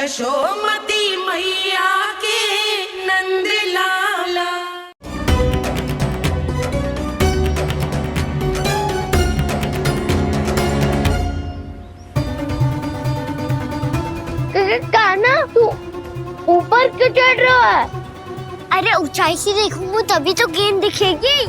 यशोमती मैया के नंद लाला। कान्हा, तू ऊपर क्यों चढ़ रहा है? अरे ऊंचाई से देखूंगा तभी तो गेंद दिखेगी।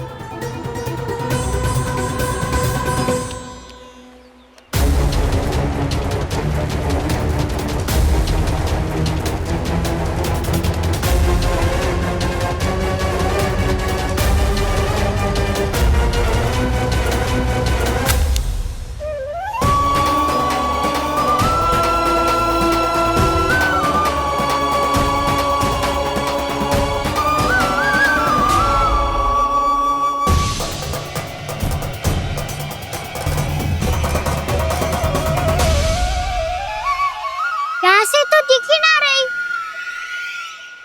तो दिख ही ना रही।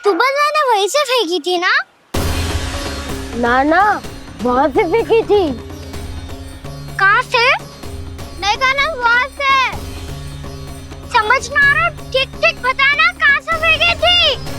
सुबह मैंने वहीं से फेंकी थी ना? ना वहां से फेंकी थी। कहाँ से? नहीं कहना वहां से। समझ ना आ रहा, ठीक बताना कहाँ से फेंकी थी?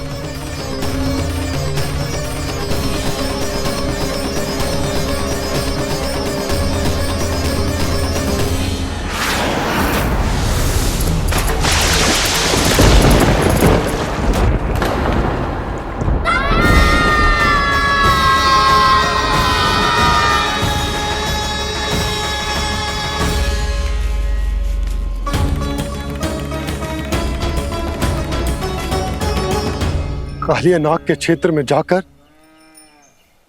कालिया नाग के क्षेत्र में जाकर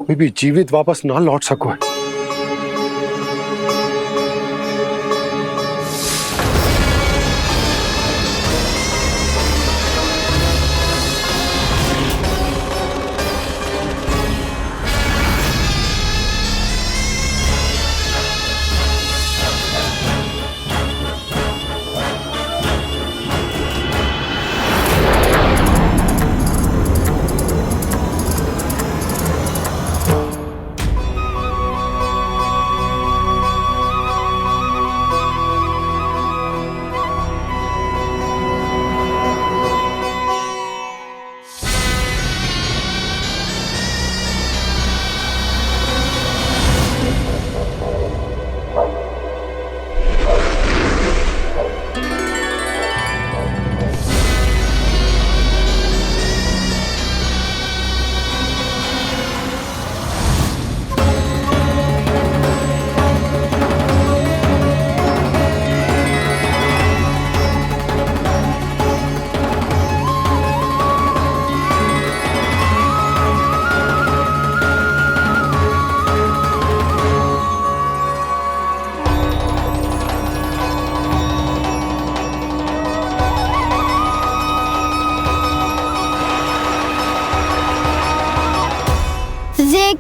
कोई भी जीवित वापस ना लौट सको।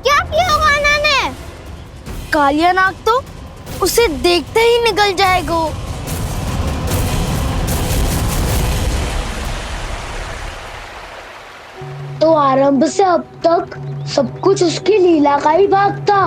क्या किया गाना ने? कालिया नाग तो उसे देखते ही निकल जाएगा। तो आरंभ से अब तक सब कुछ उसकी लीला का ही भाग था।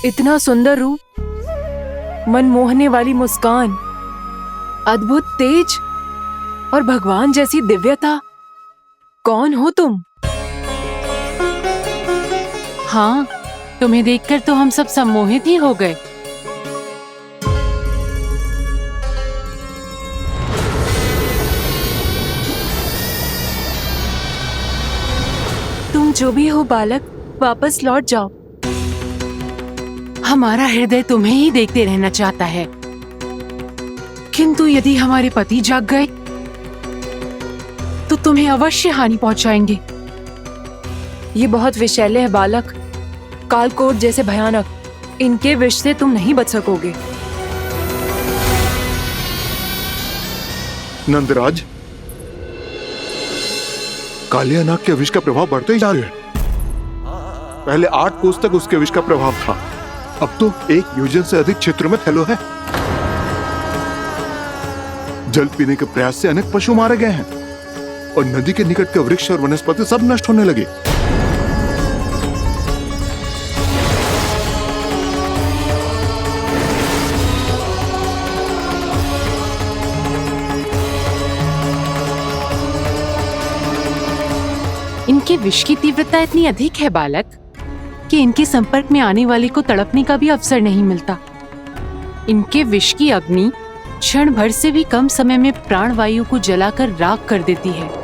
इतना सुंदर रूप, मनमोहने वाली मुस्कान, अद्भुत तेज और भगवान जैसी दिव्यता। कौन हो तुम? हाँ, तुम्हें देखकर तो हम सब सम्मोहित ही हो गए। तुम जो भी हो बालक, वापस लौट जाओ। हमारा हृदय तुम्हें ही देखते रहना चाहता है, किंतु यदि हमारे पति जाग गए तो तुम्हें अवश्य हानि पहुंचाएंगे। ये बहुत विषैले है बालक, कालकोट जैसे भयानक। इनके विष से तुम नहीं बच सकोगे। नंदराज, कालिया नाग के विष का प्रभाव बढ़ते ही जा रहा है। पहले 8 कोस तक उसके विष का प्रभाव था, अब तो 1 योजन से अधिक क्षेत्र में फैलो है। जल पीने के प्रयास से अनेक पशु मारे गए हैं और नदी के निकट के वृक्ष और वनस्पति सब नष्ट होने लगे। इनके विष की तीव्रता इतनी अधिक है बालक कि इनके संपर्क में आने वाले को तड़पने का भी अवसर नहीं मिलता। इनके विष की अग्नि क्षण भर से भी कम समय में प्राणवायु को जलाकर राख कर देती है।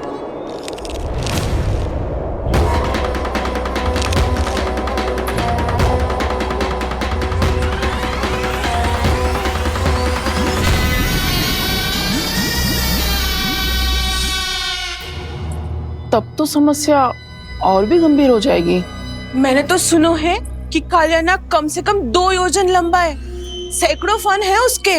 तब तो समस्या और भी गंभीर हो जाएगी। मैंने तो सुनो है कि कालिया नाग कम से कम 2 योजन लंबा है, सैकड़ों फन है उसके।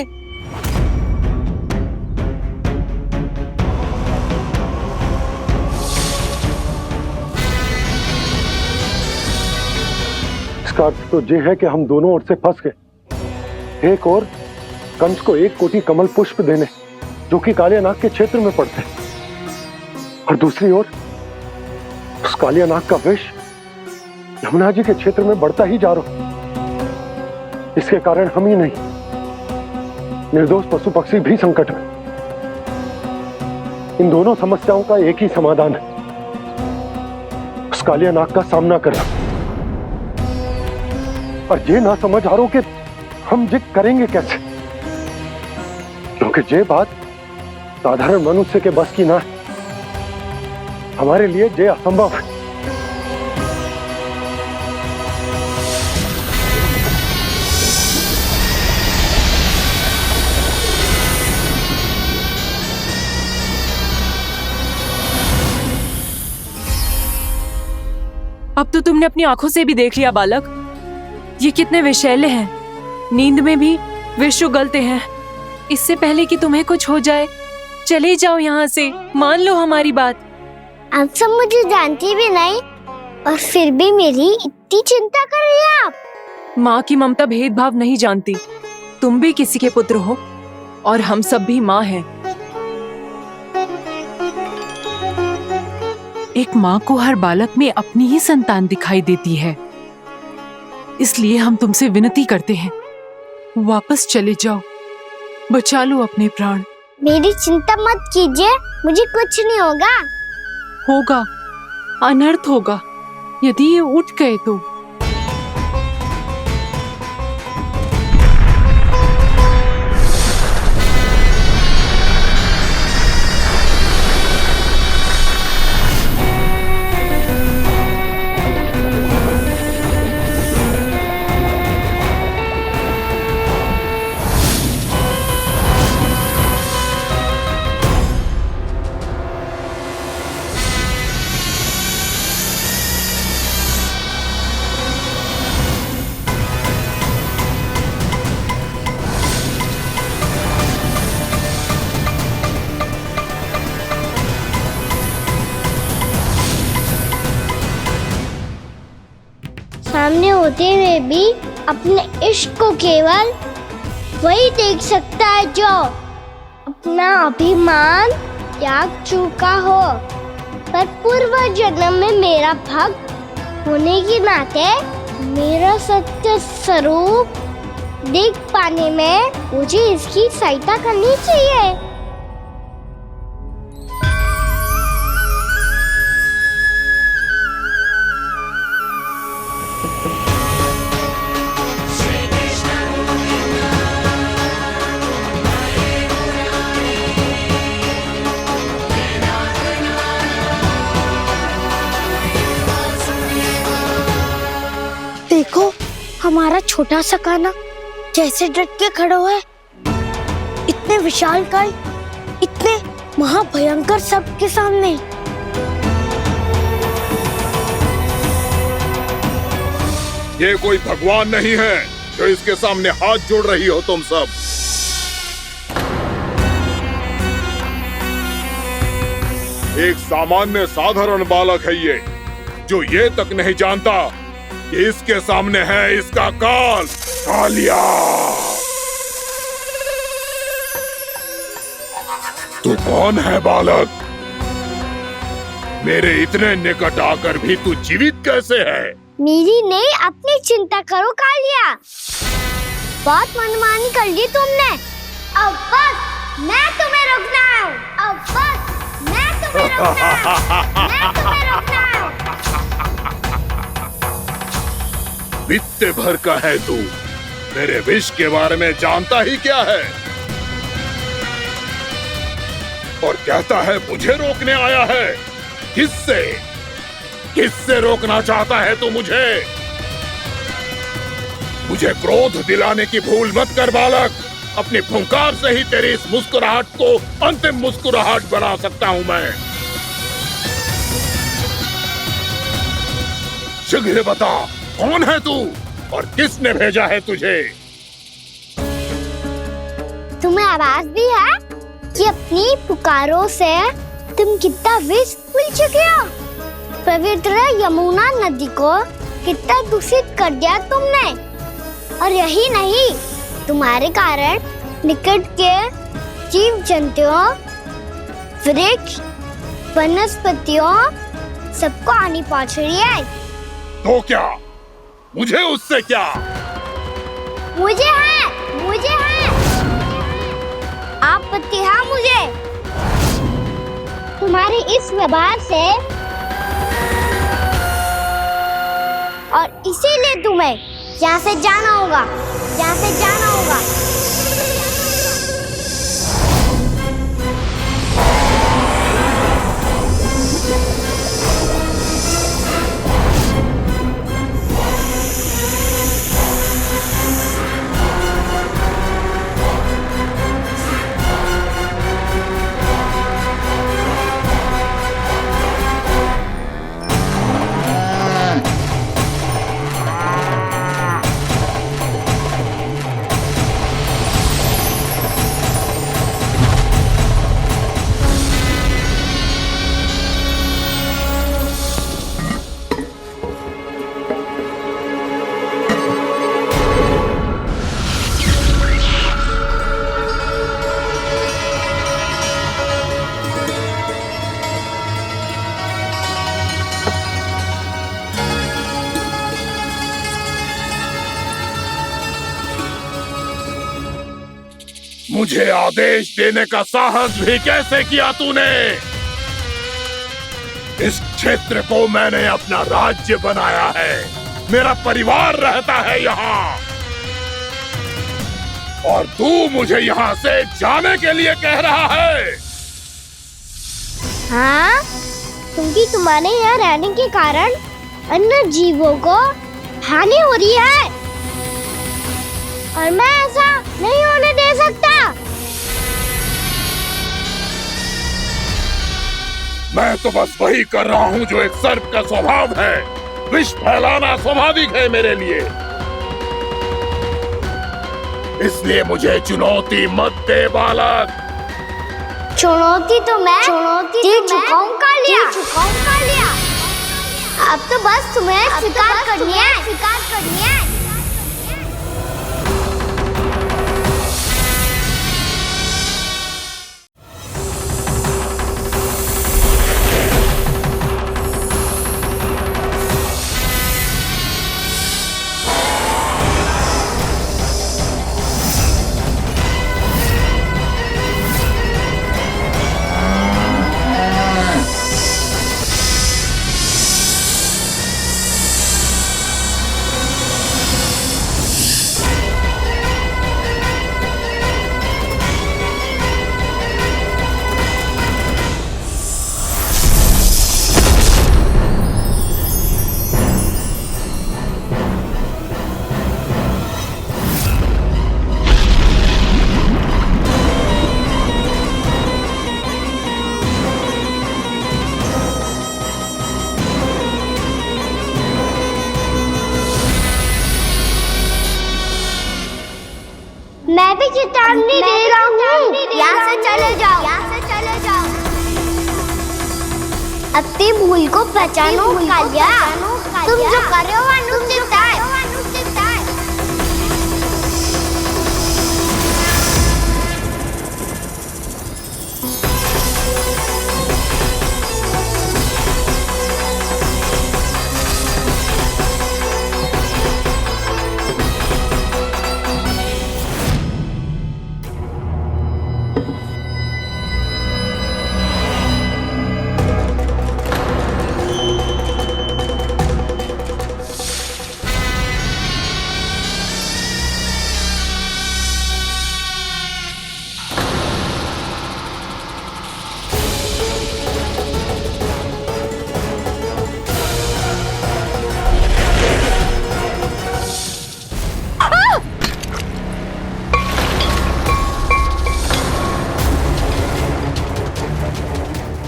इसका अर्थ तो ये है कि हम दोनों ओर से फंस गए। एक और कंस को 1 कोटि कमल पुष्प देने जो कि कालिया नाग के क्षेत्र में पड़ते हैं, और दूसरी ओर उस कालिया नाग का विष यमुना जी के क्षेत्र में बढ़ता ही जा रहा। इसके कारण हम ही नहीं, निर्दोष पशु पक्षी भी संकट में। इन दोनों समस्याओं का एक ही समाधान है, उस कालिया नाग का सामना करना। और ये ना समझ आ रहा कि हम ये करेंगे कैसे, क्योंकि ये बात साधारण मनुष्य के बस की ना है। हमारे लिए ये असंभव है। अब तो तुमने अपनी आंखों से भी देख लिया बालक, ये कितने विषैले हैं। नींद में भी विष उगलते हैं। इससे पहले कि तुम्हें कुछ हो जाए, चले जाओ यहाँ से, मान लो हमारी बात। आप सब मुझे जानती भी नहीं और फिर भी मेरी इतनी चिंता कर रही हैं आप। माँ की ममता भेदभाव नहीं जानती। तुम भी किसी के पुत्र हो और हम सब भी माँ हैं। एक माँ को हर बालक में अपनी ही संतान दिखाई देती है, इसलिए हम तुमसे विनती करते हैं, वापस चले जाओ, बचा लो अपने प्राण। मेरी चिंता मत कीजिए, मुझे कुछ नहीं होगा। होगा, अनर्थ होगा यदि ये उठ गए तो। सामने होते हुए भी अपने इश्क को केवल वही देख सकता है जो अपना अभिमान त्याग चुका हो, पर पूर्व जन्म में मेरा भक्त होने के नाते मेरा सत्य स्वरूप देख पाने में मुझे इसकी सहायता करनी चाहिए। देखो हमारा छोटा सा कान्हा कैसे डट के खड़ा हुआ है। इतने विशालकाय, इतने महाभयंकर सबके सामने। ये कोई भगवान नहीं है जो इसके सामने हाथ जोड़ रही हो तुम सब। एक सामान्य साधारण बालक है ये, जो ये तक नहीं जानता कि इसके सामने है इसका काल, कालिया। तू कौन है बालक? मेरे इतने निकट आकर भी तू जीवित कैसे है? मेरी नहीं, अपनी चिंता करो कालिया। बहुत मनमानी कर ली तुमने। अब बस मैं तुम्हें रोकना हूँ। अब बस मैं तुम्हें रोकना हूँ। मैं तुम्हें रोकना हूँ। बित्ते भर का है तू, मेरे विष के बारे में जानता ही क्या है? और कहता है मुझे रोकने आया है। किससे? किससे रोकना चाहता है तू मुझे? मुझे क्रोध दिलाने की भूल मत कर बालक। अपनी फुंकार से ही तेरी इस मुस्कुराहट को अंतिम मुस्कुराहट बना सकता हूं मैं। शीघ्र बता, कौन है तू और किसने भेजा है तुझे? तुम्हें आवाज भी है कि अपनी पुकारों से तुम कितना विष भूल चुके हो। पवित्र यमुना नदी को कितना दूषित कर दिया तुमने। और यही नहीं, तुम्हारे कारण निकट के जीव जंतुओं, वृक्ष, वनस्पतियों सबको हानि पहुंच रही है। तो क्या? मुझे उससे क्या? मुझे है आपत्ति है मुझे तुम्हारे इस व्यवहार से, और इसीलिए तुम्हें यहाँ से जाना होगा। यहाँ से जाना होगा। मुझे आदेश देने का साहस भी कैसे किया तूने? इस क्षेत्र को मैंने अपना राज्य बनाया है। मेरा परिवार रहता है यहाँ, और तू मुझे यहाँ से जाने के लिए कह रहा है? हाँ, क्योंकि तुम्हारे यहाँ रहने के कारण अन्य जीवों को हानि हो रही है, और मैं ऐसा नहीं होने दे सकता। मैं तो बस वही कर रहा हूँ जो एक सर्प का स्वभाव है। विष फैलाना स्वाभाविक है मेरे लिए। इसलिए मुझे चुनौती मत दे बालक। चुनौती तो मैं दे चुका हूँ कालिया। अब तो बस तुम्हें स्वीकार करनी है। मैं भी चेतावनी दे रहा हूँ। यहाँ से चले जाओ। अपनी भूल को पहचानो कालिया। तुम जो कर रहे हो वो अनुचित है।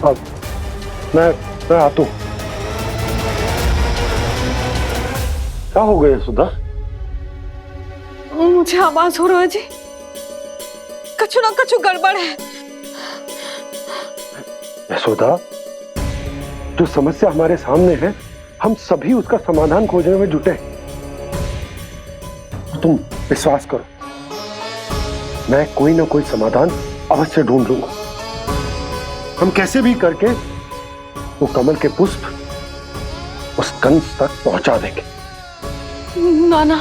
अब मैं आता हूं। क्या हो गया सुधा? मुझे आवाज हो रहा है जी, कछु ना कछु गड़बड़ है। यशोदा, जो समस्या हमारे सामने है हम सभी उसका समाधान खोजने में जुटे हैं। तुम विश्वास करो, मैं कोई ना कोई समाधान अवश्य ढूंढ लूंगा। हम कैसे भी करके वो कमल के पुष्प उस कंस तक पहुंचा देंगे। नाना,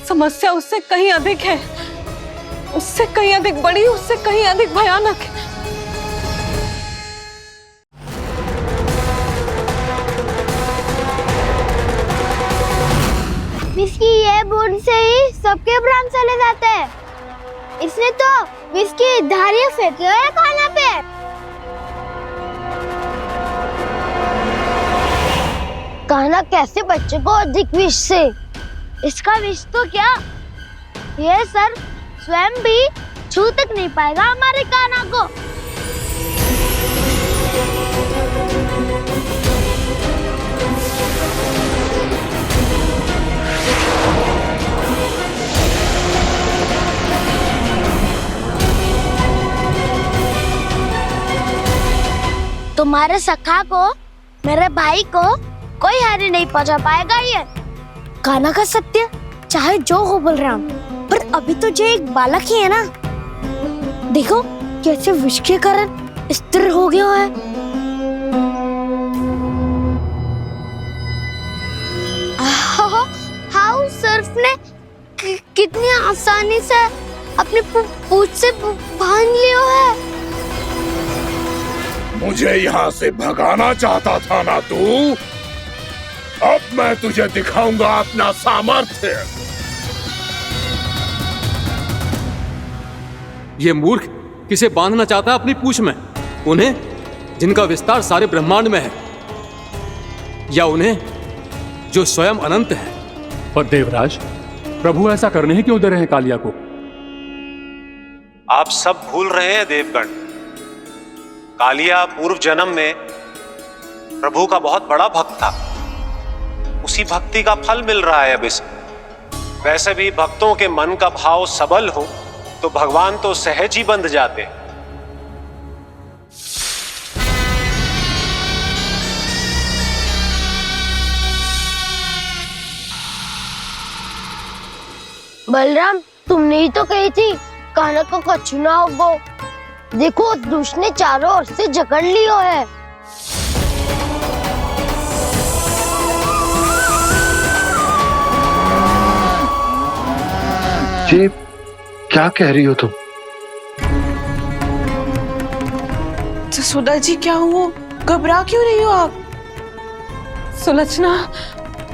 समस्या उससे कहीं अधिक है, उससे कहीं अधिक बड़ी, उससे कहीं अधिक भयानक है। विस्की ये बूंद से ही सबके प्राण चले जाते हैं। इसने तो विस्की धारियां फेंकी है खाना पे। कान्हा कैसे बच्चे को अधिक विष से? इसका विष तो क्या, ये सर स्वयं भी छू तक नहीं पाएगा हमारे कान्हा को। तुम्हारे सखा को, मेरे भाई को कोई हानि नहीं पहुंचा पाएगा। ये कान्हा का सत्य चाहे जो हो बलराम, पर अभी तो जो एक बालक ही है ना। देखो कैसे विष के कारण स्थिर हो गया है। हाउ सर्फ ने कितनी आसानी से अपनी पूंछ से बांध लिया है। मुझे यहाँ से भगाना चाहता था ना तू? अब मैं तुझे दिखाऊंगा अपना सामर्थ्य। ये मूर्ख किसे बांधना चाहता है अपनी पूंछ में? उन्हें जिनका विस्तार सारे ब्रह्मांड में है, या उन्हें जो स्वयं अनंत है? पर देवराज, प्रभु ऐसा करने ही क्यों दे रहे हैं कालिया को? आप सब भूल रहे हैं देवगण, कालिया पूर्व जन्म में प्रभु का बहुत बड़ा भक्त था। उसी भक्ति का फल मिल रहा है अब इसे। वैसे भी भक्तों के मन का भाव सबल हो तो भगवान तो सहज ही बंध जाते। बलराम, तुमने ही तो कही थी कान्हा को कछु ना होगो। देखो उस दुष्ट ने चारों ओर से जकड़ लियो है। जी, क्या कह रही हो तुम? जसोदा जी, क्या हुआ? घबरा क्यों रही हो आप? सुलक्षणा,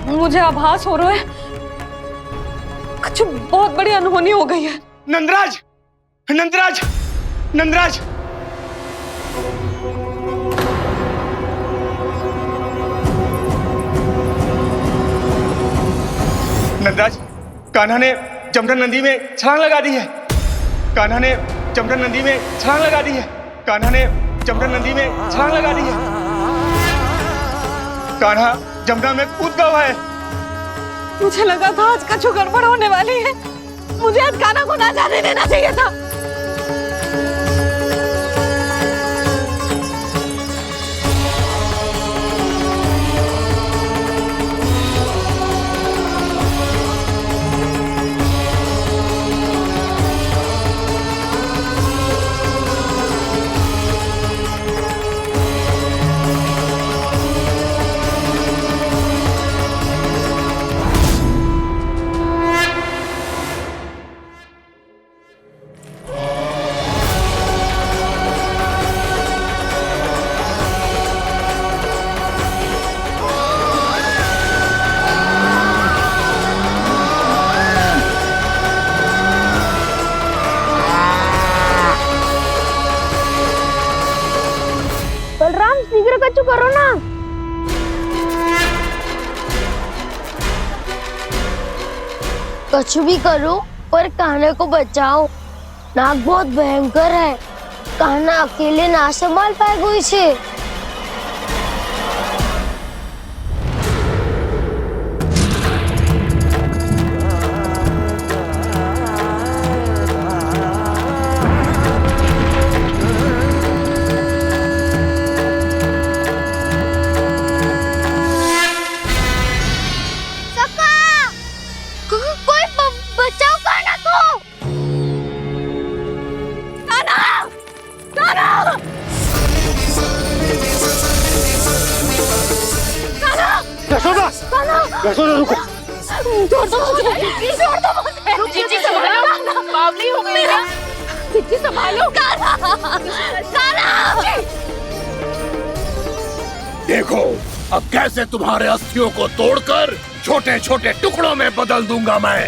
मुझे आभास हो रहा है कुछ बहुत बड़ी अनहोनी हो गई है। नंदराज, नंदराज, नंदराज, नंदराज, कान्हा ने जमदन नदी में छलांग लगा दी है। कान्हा ने जमदन नदी में छलांग लगा दी है। कान्हा ने जमदन नदी में छलांग लगा दी है। कान्हा जमुना में कूद गया है। मुझे लगा था आज कछु गड़बड़ होने वाली है। मुझे आज कान्हा को ना जाने देना चाहिए था। शीघ्र कच्चू करो ना। कच्चू भी करो पर कान्हा को बचाओ। नाग बहुत भयंकर है, कान्हा अकेले ना संभाल पाएगा इसे। यशोदा रुको। छोड़ दो मुझे, छोड़ दो मुझे। चिट्ठी संभालो, बावली हो गई है। चिट्ठी संभालो। देखो अब कैसे तुम्हारे अस्थियों को तोड़कर छोटे छोटे टुकड़ों में बदल दूंगा मैं।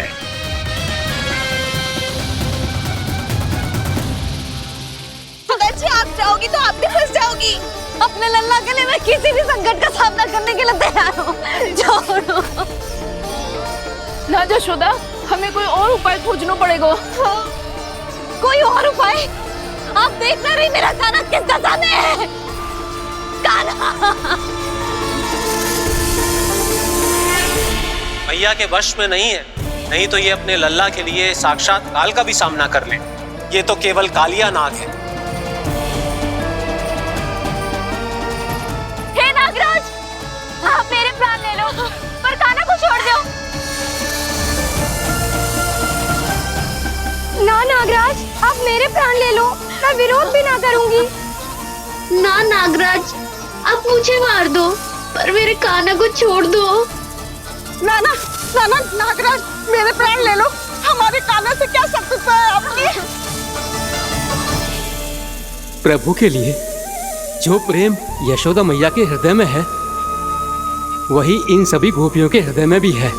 अगर जी आप जाओगी तो आप भी फंस जाओगी। अपने लल्ला के लिए मैं किसी भी संकट का सामना करने के लिए तैयार हूँ। छोड़ो ना यशोदा, हमें कोई और उपाय खोजना पड़ेगा। कोई और उपाय? आप देख ना रही मेरा कान्हा किस दशा में है। कान्हा मैया के वश में नहीं है, नहीं तो ये अपने लल्ला के लिए साक्षात काल का भी सामना कर ले। ये तो केवल कालिया नाग है। हे नागराज, आप मेरे प्राण ले लो पर कान्हा को छोड़ दो। ना नागराज, आप मेरे प्राण ले लो, मैं विरोध भी ना करूंगी। ना नागराज, आप मुझे मार दो पर मेरे कान्हा को छोड़ दो। ना ना ना ना नागराज, मेरे प्राण ले लो। हमारे कान्हा से क्या शत्रुता है आपकी? प्रभु के लिए जो प्रेम यशोदा मैया के हृदय में है, वही इन सभी गोपियों के हृदय में भी है।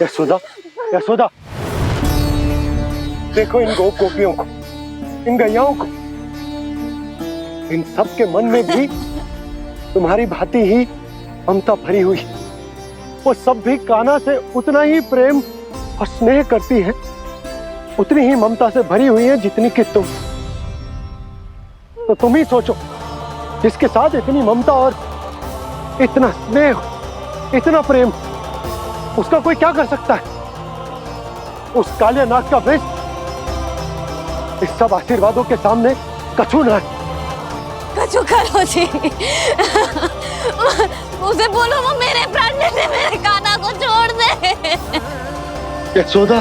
यशोदा, यशोदा, देखो इन गोपियों को, इन गैयाओं को। इन सब के मन में भी तुम्हारी भांति ही ममता भरी हुई। वो सब भी कान्हा से उतना ही प्रेम और स्नेह करती हैं, उतनी ही ममता से भरी हुई हैं जितनी कि तुम। तो तुम ही सोचो, जिसके साथ इतनी ममता और इतना स्नेह, इतना प्रेम, उसका कोई क्या कर सकता है? उस कालिया नाग का विष इस सब आशीर्वादों के सामने कछु ना है। कछु करो जी। उसे बोलो वो मेरे प्राण ले ले, मेरे कान्हा को छोड़ दे। यशोदा,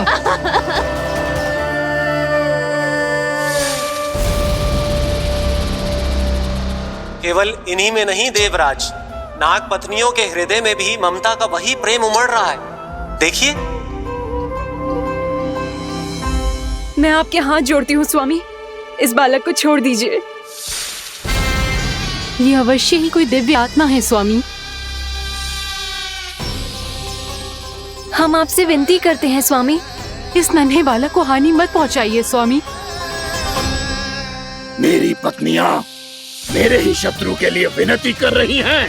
केवल इन्हीं में नहीं देवराज, नाग पत्नियों के हृदय में भी ममता का वही प्रेम उमड़ रहा है। देखिए। मैं आपके हाथ जोड़ती हूँ स्वामी, इस बालक को छोड़ दीजिए। ये अवश्य ही कोई दिव्य आत्मा है स्वामी। हम आपसे विनती करते हैं स्वामी, इस नन्हे बालक को हानि मत पहुंचाइए स्वामी। मेरी पत्नियां मेरे ही शत्रु के लिए विनती कर रही हैं।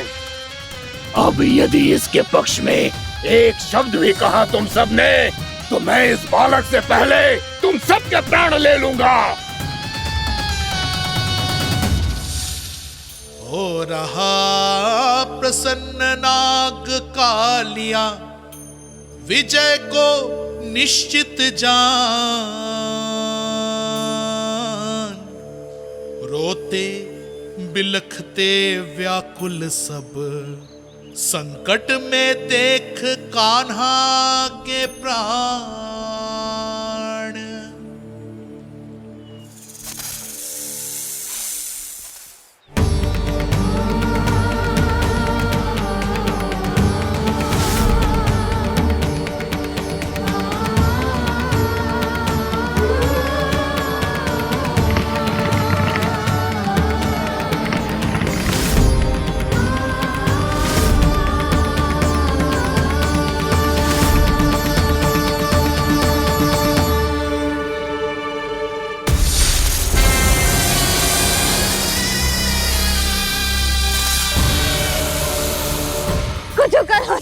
अब यदि इसके पक्ष में एक शब्द भी कहा तुम सबने, तो मैं इस बालक से पहले तुम सबके प्राण ले लूंगा। हो रहा प्रसन्न नाग कालिया, विजय को निश्चित जान। रोते बिलखते व्याकुल सब, संकट में देख कान्हा के प्राण।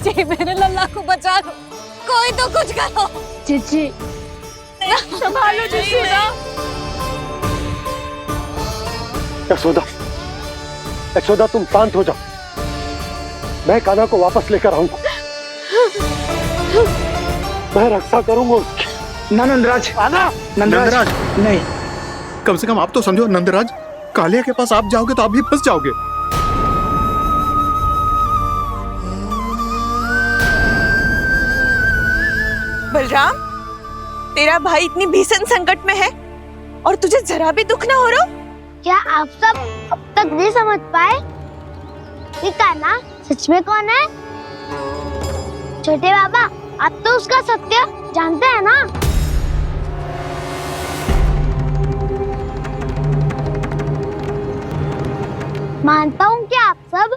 जी मेरे लल्ला को बचा लो, कोई तो कुछ करो। जीजी संभालो जसोदा। यशोदा, यशोदा तुम शांत हो जाओ, मैं कान्हा को वापस लेकर आऊंगा, मैं रक्षा करूंगा उसकी। ना नंदराज, नंदराज नहीं। कम से कम आप तो समझो नंदराज, कालिया के पास आप जाओगे तो आप भी फंस जाओगे। बलराम, तेरा भाई इतनी भीषण संकट में है और तुझे जरा भी दुख ना हो रहा? क्या आप सब अब तक नहीं समझ पाए कि कान्हा सच में कौन है? छोटे बाबा, आप तो उसका सत्य जानते हैं ना? मानता हूँ कि आप सब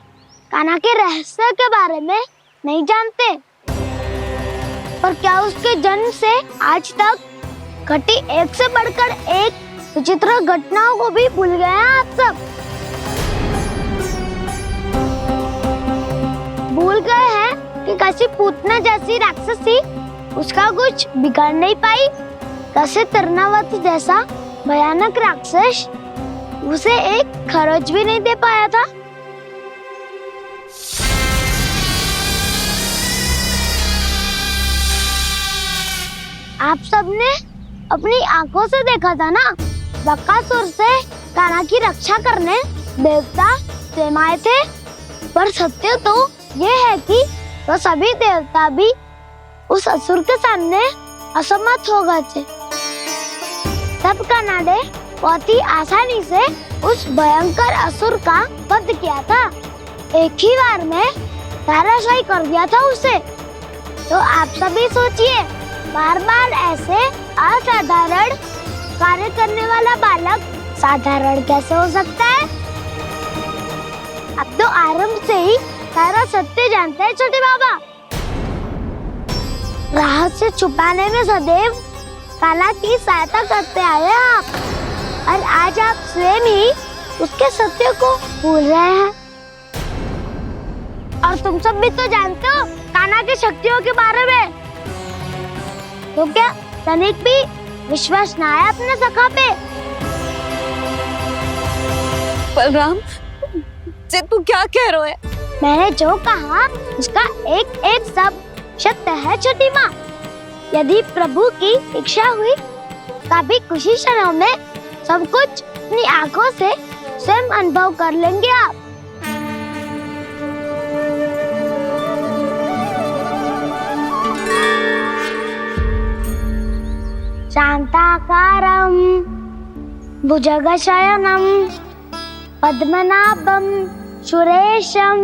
कान्हा के रहस्य के बारे में नहीं जानते, पर क्या उसके जन्म से आज तक घटी एक से बढ़कर एक विचित्र घटनाओं को भी भूल गए हैं आप सब? भूल गए हैं कि कैसी पूतना जैसी राक्षसी उसका कुछ बिगाड़ नहीं पाई, कैसे तरनावती जैसा भयानक राक्षस उसे एक खरोच भी नहीं दे पाया था। आप सबने अपनी आंखों से देखा था ना, बकासुर से कान्हा की रक्षा करने देवता स्वयं आए थे, पर सत्य तो ये है कि वो सभी देवता भी उस असुर के सामने असमर्थ हो गए थे। तब कान्हा ने बहुत ही आसानी से उस भयंकर असुर का वध किया था, एक ही बार में धराशायी कर दिया था उसे। तो आप सभी सोचिए, बार बार ऐसे असाधारण कार्य करने वाला बालक साधारण कैसे हो सकता है? अब तो आरंभ से ही सारा सत्य जानते हैं छोटे बाबा। रहस्य छुपाने में सदैव कान्हा की सहायता करते आए आप, और आज आप स्वयं ही उसके सत्य को भूल रहे हैं। और तुम सब भी तो जानते हो कान्हा की शक्तियों के बारे में, तो क्या तनिक भी विश्वास ना है अपने सखा पे? बलराम जी तू क्या कह रहे है? मैंने जो कहा उसका एक एक शब्द सत्य है छोटी माँ। यदि प्रभु की इच्छा हुई तभी कुछ ही क्षणों में सब कुछ अपनी आंखों से स्वयं अनुभव कर लेंगे आप। शांताकारं भुजगशयनं पद्मनाभं सुरेशं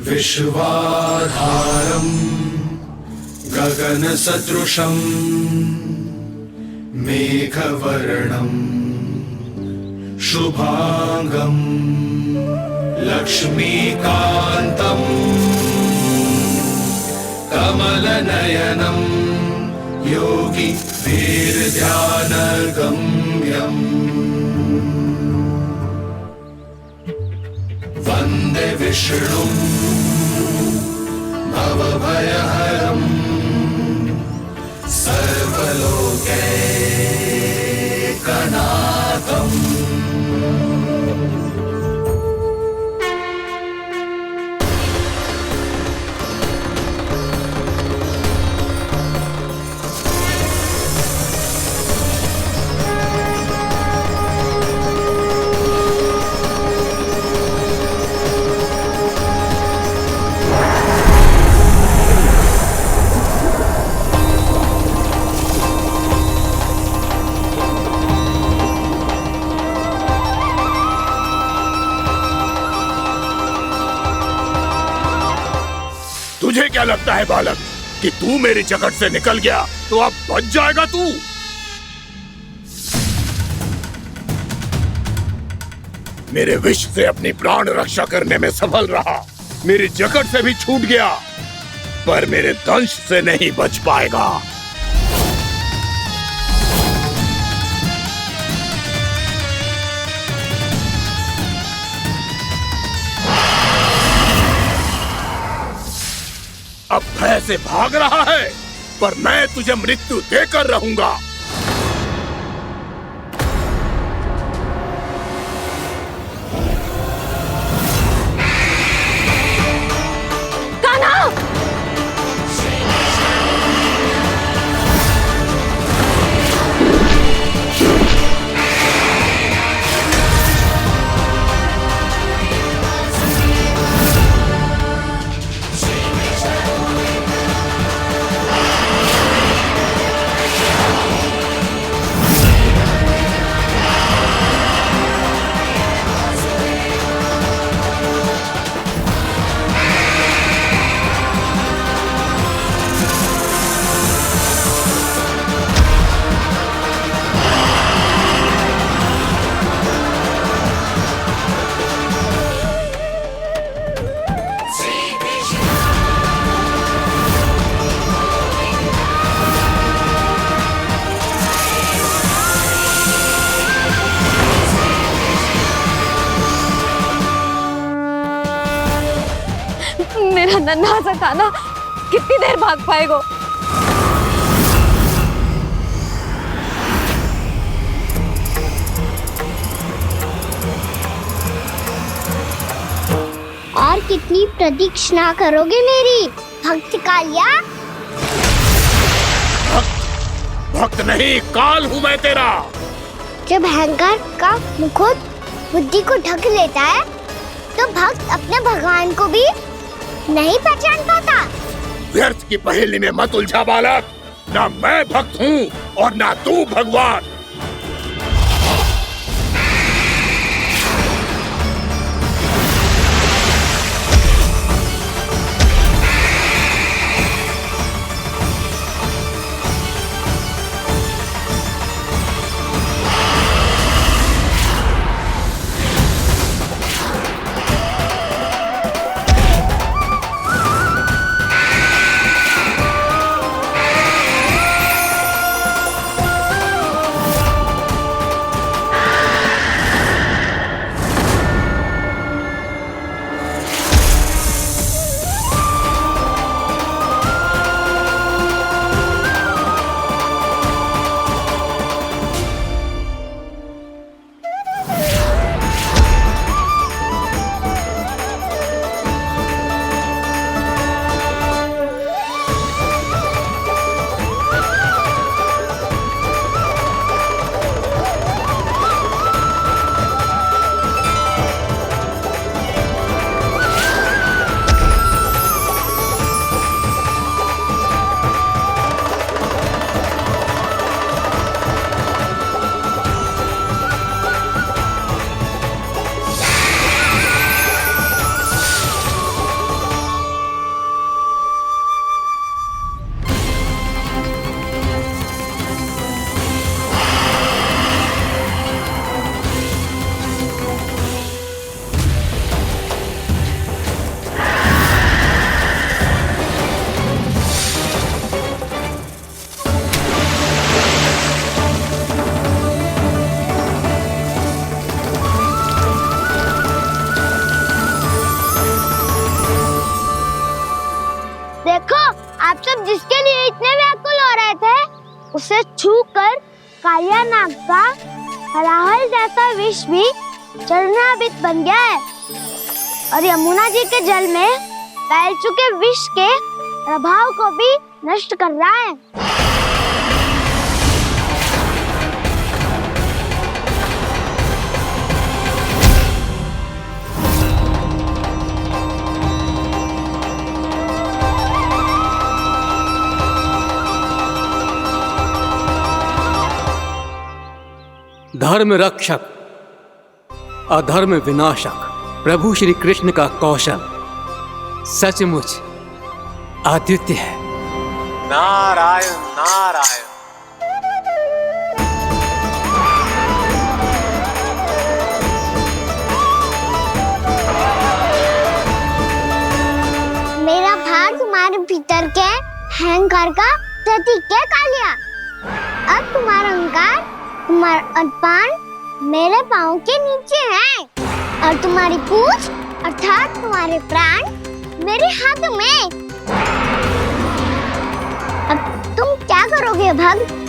विश्वाधारं गगनसदृशं मेघवर्णं शुभांगं लक्ष्मीकान्तं कमलनयनं योगी वीरध्यानगम्यं वन्दे विष्णुं भवभयहरं सर्वलोकैकनाथम्। तुझे क्या लगता है बालक कि तू मेरी जकड़ से निकल गया तो अब बच जाएगा तू? मेरे विष से अपनी प्राण रक्षा करने में सफल रहा, मेरी जकड़ से भी छूट गया, पर मेरे दंश से नहीं बच पाएगा। अब भय से भाग रहा है, पर मैं तुझे मृत्यु देकर रहूंगा। कान्हा! मेरा नन्हा सा कान्हा कितनी देर भाग पाएगा? और कितनी प्रतीक्षा करोगे मेरी भक्त कालिया? भक्त नहीं, काल हूँ मैं तेरा। जब अहंकार का मुकुट बुद्धि को ढक लेता है तो भक्त अपने भगवान को भी नहीं पहचान पाता। व्यर्थ की पहेली में मत उलझा बालक। ना मैं भक्त हूँ और ना तू भगवान। जिसके लिए इतने व्याकुल हो रहे थे, उसे छूकर कालिया नाग का हलाहल जैसा विष भी चरणामृत बन गया है और यमुना जी के जल में फैल चुके विष के प्रभाव को भी नष्ट कर रहा है। धर्म रक्षक अधर्म विनाशक प्रभु श्री कृष्ण का कौशल सचमुच अद्वितीय है। नारायण नारायण। मेरा भार तुम्हारे भीतर के अहंकार का प्रतीक है कालिया। अब तुम्हारा अहंकार, तुम्हारा अनपान मेरे पाँव के नीचे है और तुम्हारी पूंछ अर्थात तुम्हारे प्राण मेरे हाथ में। अब तुम क्या करोगे भक्त?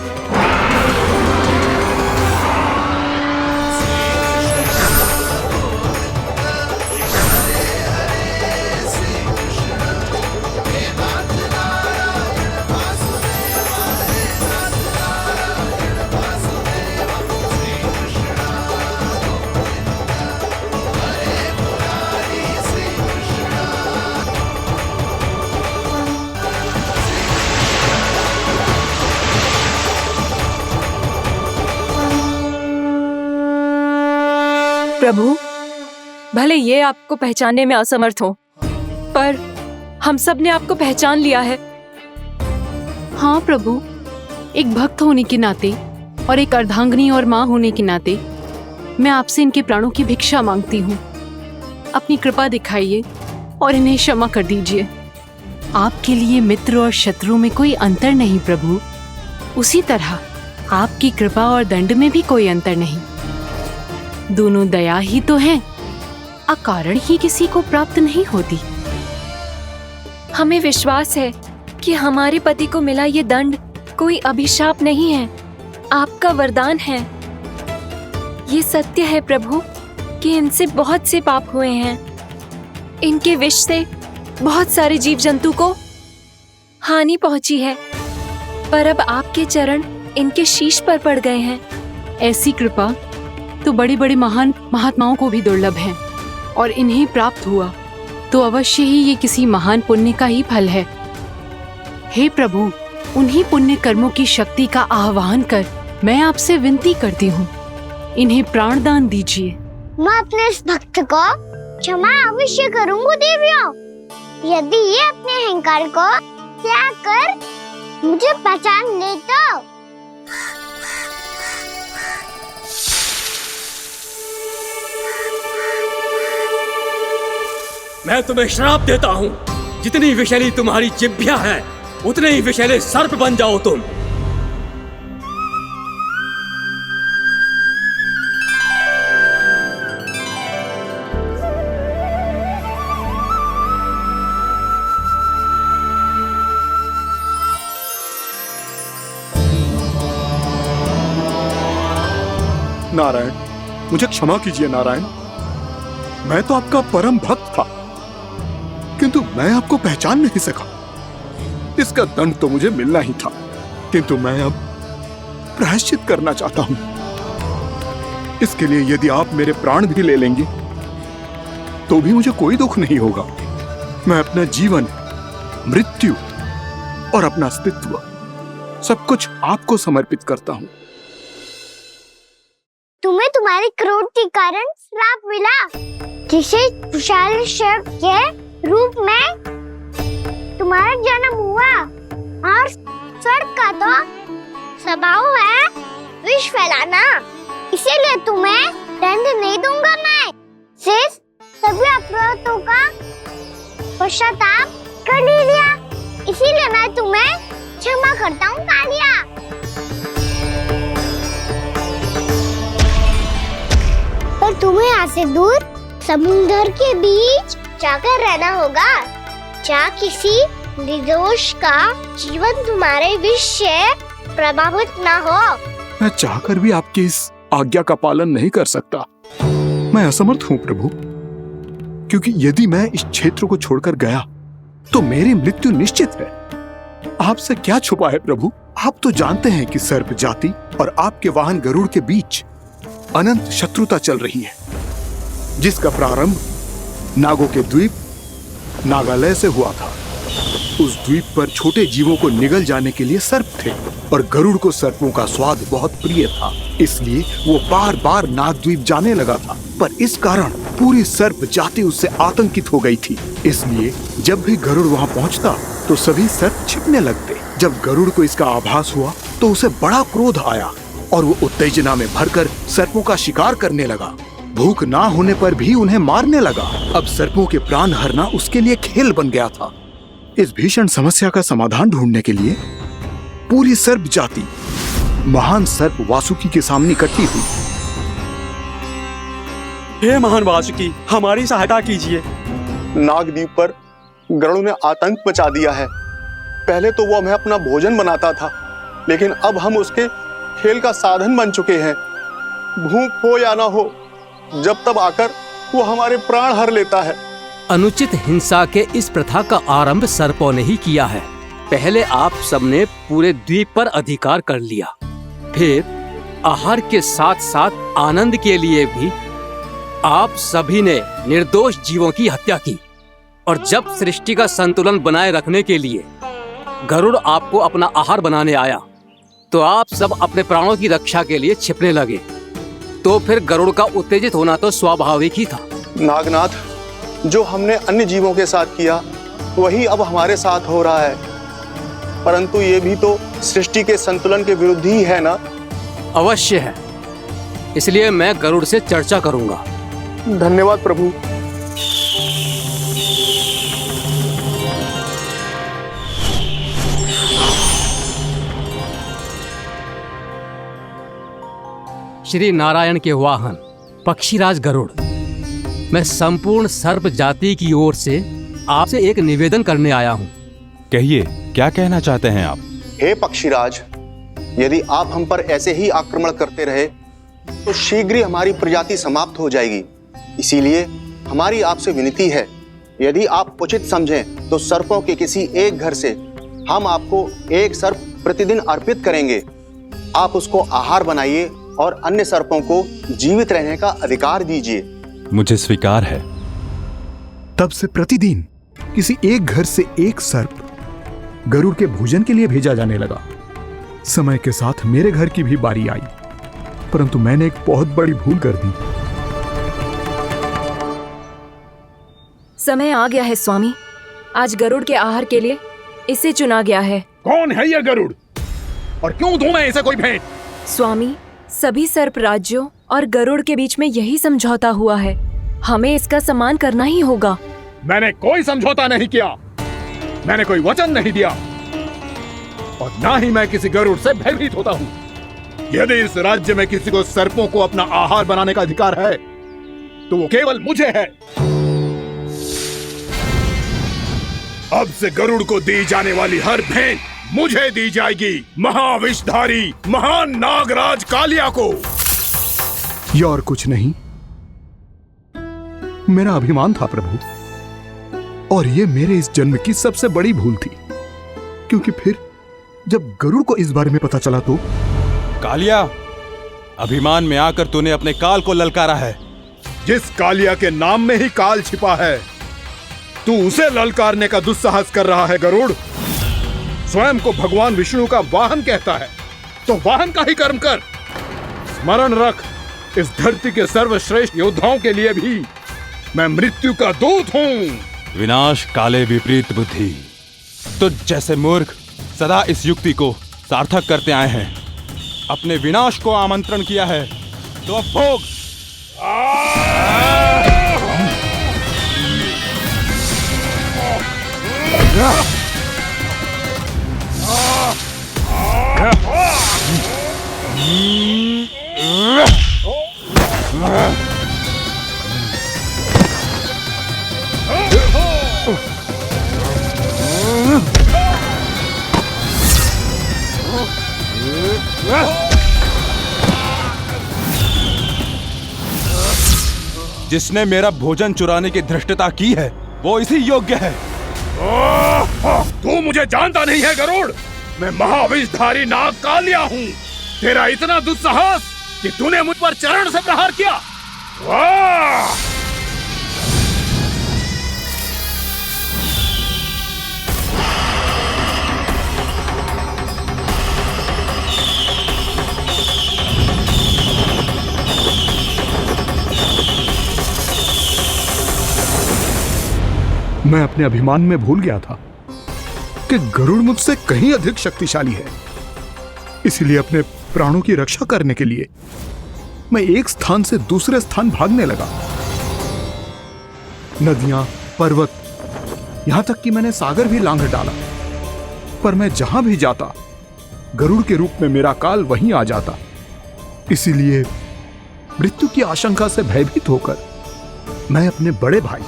प्रभु, भले ये आपको पहचानने में असमर्थ हो, पर हम सब ने आपको पहचान लिया है। हाँ प्रभु, एक भक्त होने के नाते और एक अर्धांगिनी और माँ होने के नाते मैं आपसे इनके प्राणों की भिक्षा मांगती हूँ। अपनी कृपा दिखाइए और इन्हें क्षमा कर दीजिए। आपके लिए मित्र और शत्रु में कोई अंतर नहीं प्रभु। उसी तरह आपकी कृपा और दंड में भी कोई अंतर नहीं। दोनों दया ही तो हैं, अकारण ही किसी को प्राप्त नहीं होती। हमें विश्वास है कि हमारे पति को मिला ये दंड कोई अभिशाप नहीं है, आपका वरदान है। ये सत्य है प्रभु कि इनसे बहुत से पाप हुए हैं। इनके विष से बहुत सारे जीव जंतु को हानि पहुंची है, पर अब आपके चरण इनके शीश पर पड़ गए हैं। ऐसी कृपा तो बड़े बड़े महान महात्माओं को भी दुर्लभ है, और इन्हें प्राप्त हुआ तो अवश्य ही ये किसी महान पुण्य का ही फल है। हे प्रभु, उन्हीं पुण्य कर्मों की शक्ति का आह्वान कर मैं आपसे विनती करती हूँ, इन्हें प्राणदान दीजिए। मैं अपने इस भक्त को क्षमा अवश्य करूंगी देवियों, यदि ये अपने अहंकार को त्याग कर मुझे पहचान ले तो। मैं तुम्हें श्राप देता हूँ, जितनी विषैली तुम्हारी जिह्वा है उतने ही विषैले सर्प बन जाओ तुम। नारायण, मुझे क्षमा कीजिए नारायण। मैं तो आपका परम भक्त था, किंतु मैं आपको पहचान नहीं सका। इसका दंड तो मुझे मिलना ही था, किंतु मैं अब प्रायश्चित करना चाहता हूं। इसके लिए यदि आप मेरे प्राण भी ले लेंगे तो भी मुझे कोई दुख नहीं होगा। मैं अपना जीवन, मृत्यु और अपना अस्तित्व सब कुछ आपको समर्पित करता हूं। तुम्हें तुम्हारे क्रोध के कारण श्राप मिला, जिसे विशाल सर्प के रूप में तुम्हारा जन्म हुआ, और सर्प का तो स्वभाव है विष फैलाना। इसीलिए तुम्हें दंड नहीं दूंगा मैं, सिर्फ सभी अपराधों का पश्चाताप कर लिया। इसीलिए मैं तुम्हें क्षमा करता हूँ कालिया। पर तुम्हें यहाँ से दूर समुद्र के बीच जाकर रहना होगा, जहाँ किसी निर्दोष का जीवन तुम्हारे विष से प्रभावित ना हो। मैं चाहकर भी आपकी इस आज्ञा का पालन नहीं कर सकता। मैं असमर्थ हूँ प्रभु, क्योंकि यदि मैं इस क्षेत्र को छोड़कर गया तो मेरी मृत्यु निश्चित है। आपसे क्या छुपा है प्रभु? आप तो जानते हैं कि सर्प जाति और आपके वाहन गरुड़ के बीच अनंत शत्रुता चल रही है, जिसका प्रारंभ नागों के द्वीप नागालय से हुआ था। उस द्वीप पर छोटे जीवों को निगल जाने के लिए सर्प थे, और गरुड़ को सर्पों का स्वाद बहुत प्रिय था, इसलिए वो बार बार नागद्वीप जाने लगा था। पर इस कारण पूरी सर्प जाति उससे आतंकित हो गई थी। इसलिए जब भी गरुड़ वहां पहुंचता तो सभी सर्प छिपने लगते। जब गरुड़ को इसका आभास हुआ तो उसे बड़ा क्रोध आया और वो उत्तेजना में भरकर सर्पों का शिकार करने लगा। भूख ना होने पर भी उन्हें मारने लगा। अब सर्पों के प्राण हरना उसके लिए खेल बन गया था। इस भीषण समस्या का समाधान ढूंढने के लिए पूरी सर्प जाति महान सर्प वासुकी के सामने इकट्ठी हुई। हे महान वासुकी, हमारी सहायता कीजिए। नागद्वीप पर गरुड़ ने आतंक मचा दिया है। पहले तो वो हमें अपना भोजन बनाता था, लेकिन अब हम उसके खेल का साधन बन चुके हैं। भूख हो या ना हो, जब तब आकर वो हमारे प्राण हर लेता है। अनुचित हिंसा के इस प्रथा का आरंभ सर्पों ने ही किया है। पहले आप सबने पूरे द्वीप पर अधिकार कर लिया, फिर आहार के साथ साथ आनंद के लिए भी आप सभी ने निर्दोष जीवों की हत्या की। और जब सृष्टि का संतुलन बनाए रखने के लिए गरुड़ आपको अपना आहार बनाने आया, तो आप सब अपने प्राणों की रक्षा के लिए छिपने लगे। तो फिर गरुड़ का उत्तेजित होना तो स्वाभाविक ही था। नागनाथ, जो हमने अन्य जीवों के साथ किया वही अब हमारे साथ हो रहा है, परंतु ये भी तो सृष्टि के संतुलन के विरुद्ध ही है ना? अवश्य है, इसलिए मैं गरुड़ से चर्चा करूंगा। धन्यवाद प्रभु। श्री नारायण के वाहन पक्षीराज गरुड़, मैं संपूर्ण सर्प जाति की ओर से आपसे एक निवेदन करने आया हूँ। कहिए, क्या कहना चाहते हैं आप? हे पक्षीराज, यदि आप हम पर ऐसे ही आक्रमण करते रहे तो शीघ्र ही हमारी प्रजाति समाप्त हो जाएगी। इसीलिए हमारी आपसे विनती है, यदि आप उचित समझें तो सर्पों के किसी एक घर से हम आपको एक सर्प प्रतिदिन अर्पित करेंगे। आप उसको आहार बनाइए और अन्य सर्पों को जीवित रहने का अधिकार दीजिए। मुझे स्वीकार है। तब से प्रतिदिन किसी एक घर से एक सर्प गरुड़ के भोजन के लिए भेजा जाने लगा। समय के साथ मेरे घर की भी बारी आई, परंतु मैंने एक बहुत बड़ी भूल कर दी। समय आ गया है स्वामी, आज गरुड़ के आहार के लिए इसे चुना गया है। कौन है यह गरुड़ और क्यों दूं मैं इसे कोई भेंट? स्वामी, सभी सर्प राज्यों और गरुड़ के बीच में यही समझौता हुआ है, हमें इसका सम्मान करना ही होगा। मैंने कोई समझौता नहीं किया, मैंने कोई वचन नहीं दिया और ना ही मैं किसी गरुड़ से भयभीत होता हूँ। यदि इस राज्य में किसी को सर्पों को अपना आहार बनाने का अधिकार है तो वो केवल मुझे है। अब से गरुड़ को दी जाने वाली हर भेंट मुझे दी जाएगी, महाविषधारी महान नागराज कालिया को। यह और कुछ नहीं, मेरा अभिमान था प्रभु, और यह मेरे इस जन्म की सबसे बड़ी भूल थी, क्योंकि फिर जब गरुड़ को इस बारे में पता चला तो। कालिया, अभिमान में आकर तूने अपने काल को ललकारा है। जिस कालिया के नाम में ही काल छिपा है, तू उसे ललकारने का दुस्साहस कर रहा है गरुड़। स्वयं को भगवान विष्णु का वाहन कहता है तो वाहन का ही कर्म कर। स्मरण रख, इस धरती के सर्वश्रेष्ठ योद्धाओं के लिए भी मैं मृत्यु का दूत हूँ। विनाश काले विपरीत बुद्धि। तुझ जैसे मूर्ख सदा इस युक्ति को सार्थक करते आए हैं। अपने विनाश को आमंत्रण किया है तो अब भोग। जिसने मेरा भोजन चुराने की धृष्टता की है वो इसी योग्य है। तू मुझे जानता नहीं है गरुड़, मैं महाविषधारी नाग कालिया हूँ। तेरा इतना दुस्साहस कि तूने मुझ पर चरण से प्रहार किया। मैं अपने अभिमान में भूल गया था कि गरुड़ मुझसे कहीं अधिक शक्तिशाली है। इसलिए अपने प्राणों की रक्षा करने के लिए मैं एक स्थान से दूसरे स्थान भागने लगा। नदियां, पर्वत, यहां तक कि मैंने सागर भी लांघ डाला, पर मैं जहां भी जाता गरुड़ के रूप में मेरा काल वहीं आ जाता। इसीलिए मृत्यु की आशंका से भयभीत होकर मैं अपने बड़े भाई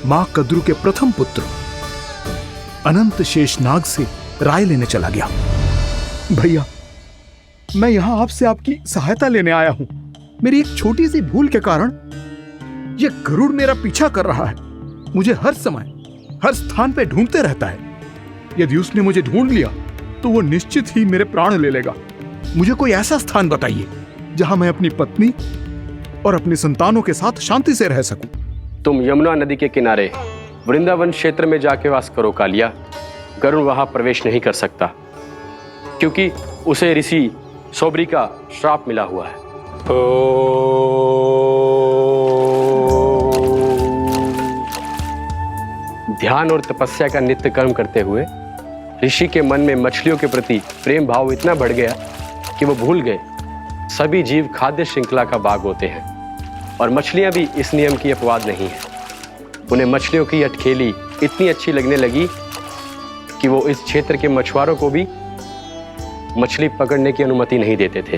मां कद्रू के प्रथम पुत्र अनंत शेषनाग से राय लेने चला गया। भैया, मैं यहां आपसे आपकी सहायता लेने आया हूं। मेरी एक छोटी सी भूल के कारण यह गरुड़ मेरा पीछा कर रहा है। मुझे हर समय हर स्थान पे ढूंढते रहता है। यदि उसने मुझे ढूंढ लिया तो वो निश्चित ही मेरे प्राण ले लेगा। मुझे कोई ऐसा स्थान बताइए जहां मैं अपनी पत्नी और अपनी संतानों के साथ शांति से रह सकूं। तुम यमुना नदी के किनारे वृंदावन क्षेत्र में जाके वास करो कालिया। गरुड़ वहां प्रवेश नहीं कर सकता क्योंकि उसे ऋषि सोबरी का श्राप मिला हुआ है। ध्यान और तपस्या का नित्य कर्म करते हुए ऋषि के मन में मछलियों के प्रति प्रेम भाव इतना बढ़ गया कि वो भूल गए सभी जीव खाद्य श्रृंखला का भाग होते हैं और मछलियां भी इस नियम की अपवाद नहीं है। उन्हें मछलियों की अटखेली इतनी अच्छी लगने लगी कि वो इस क्षेत्र के मछुआरों को भी मछली पकड़ने की अनुमति नहीं देते थे।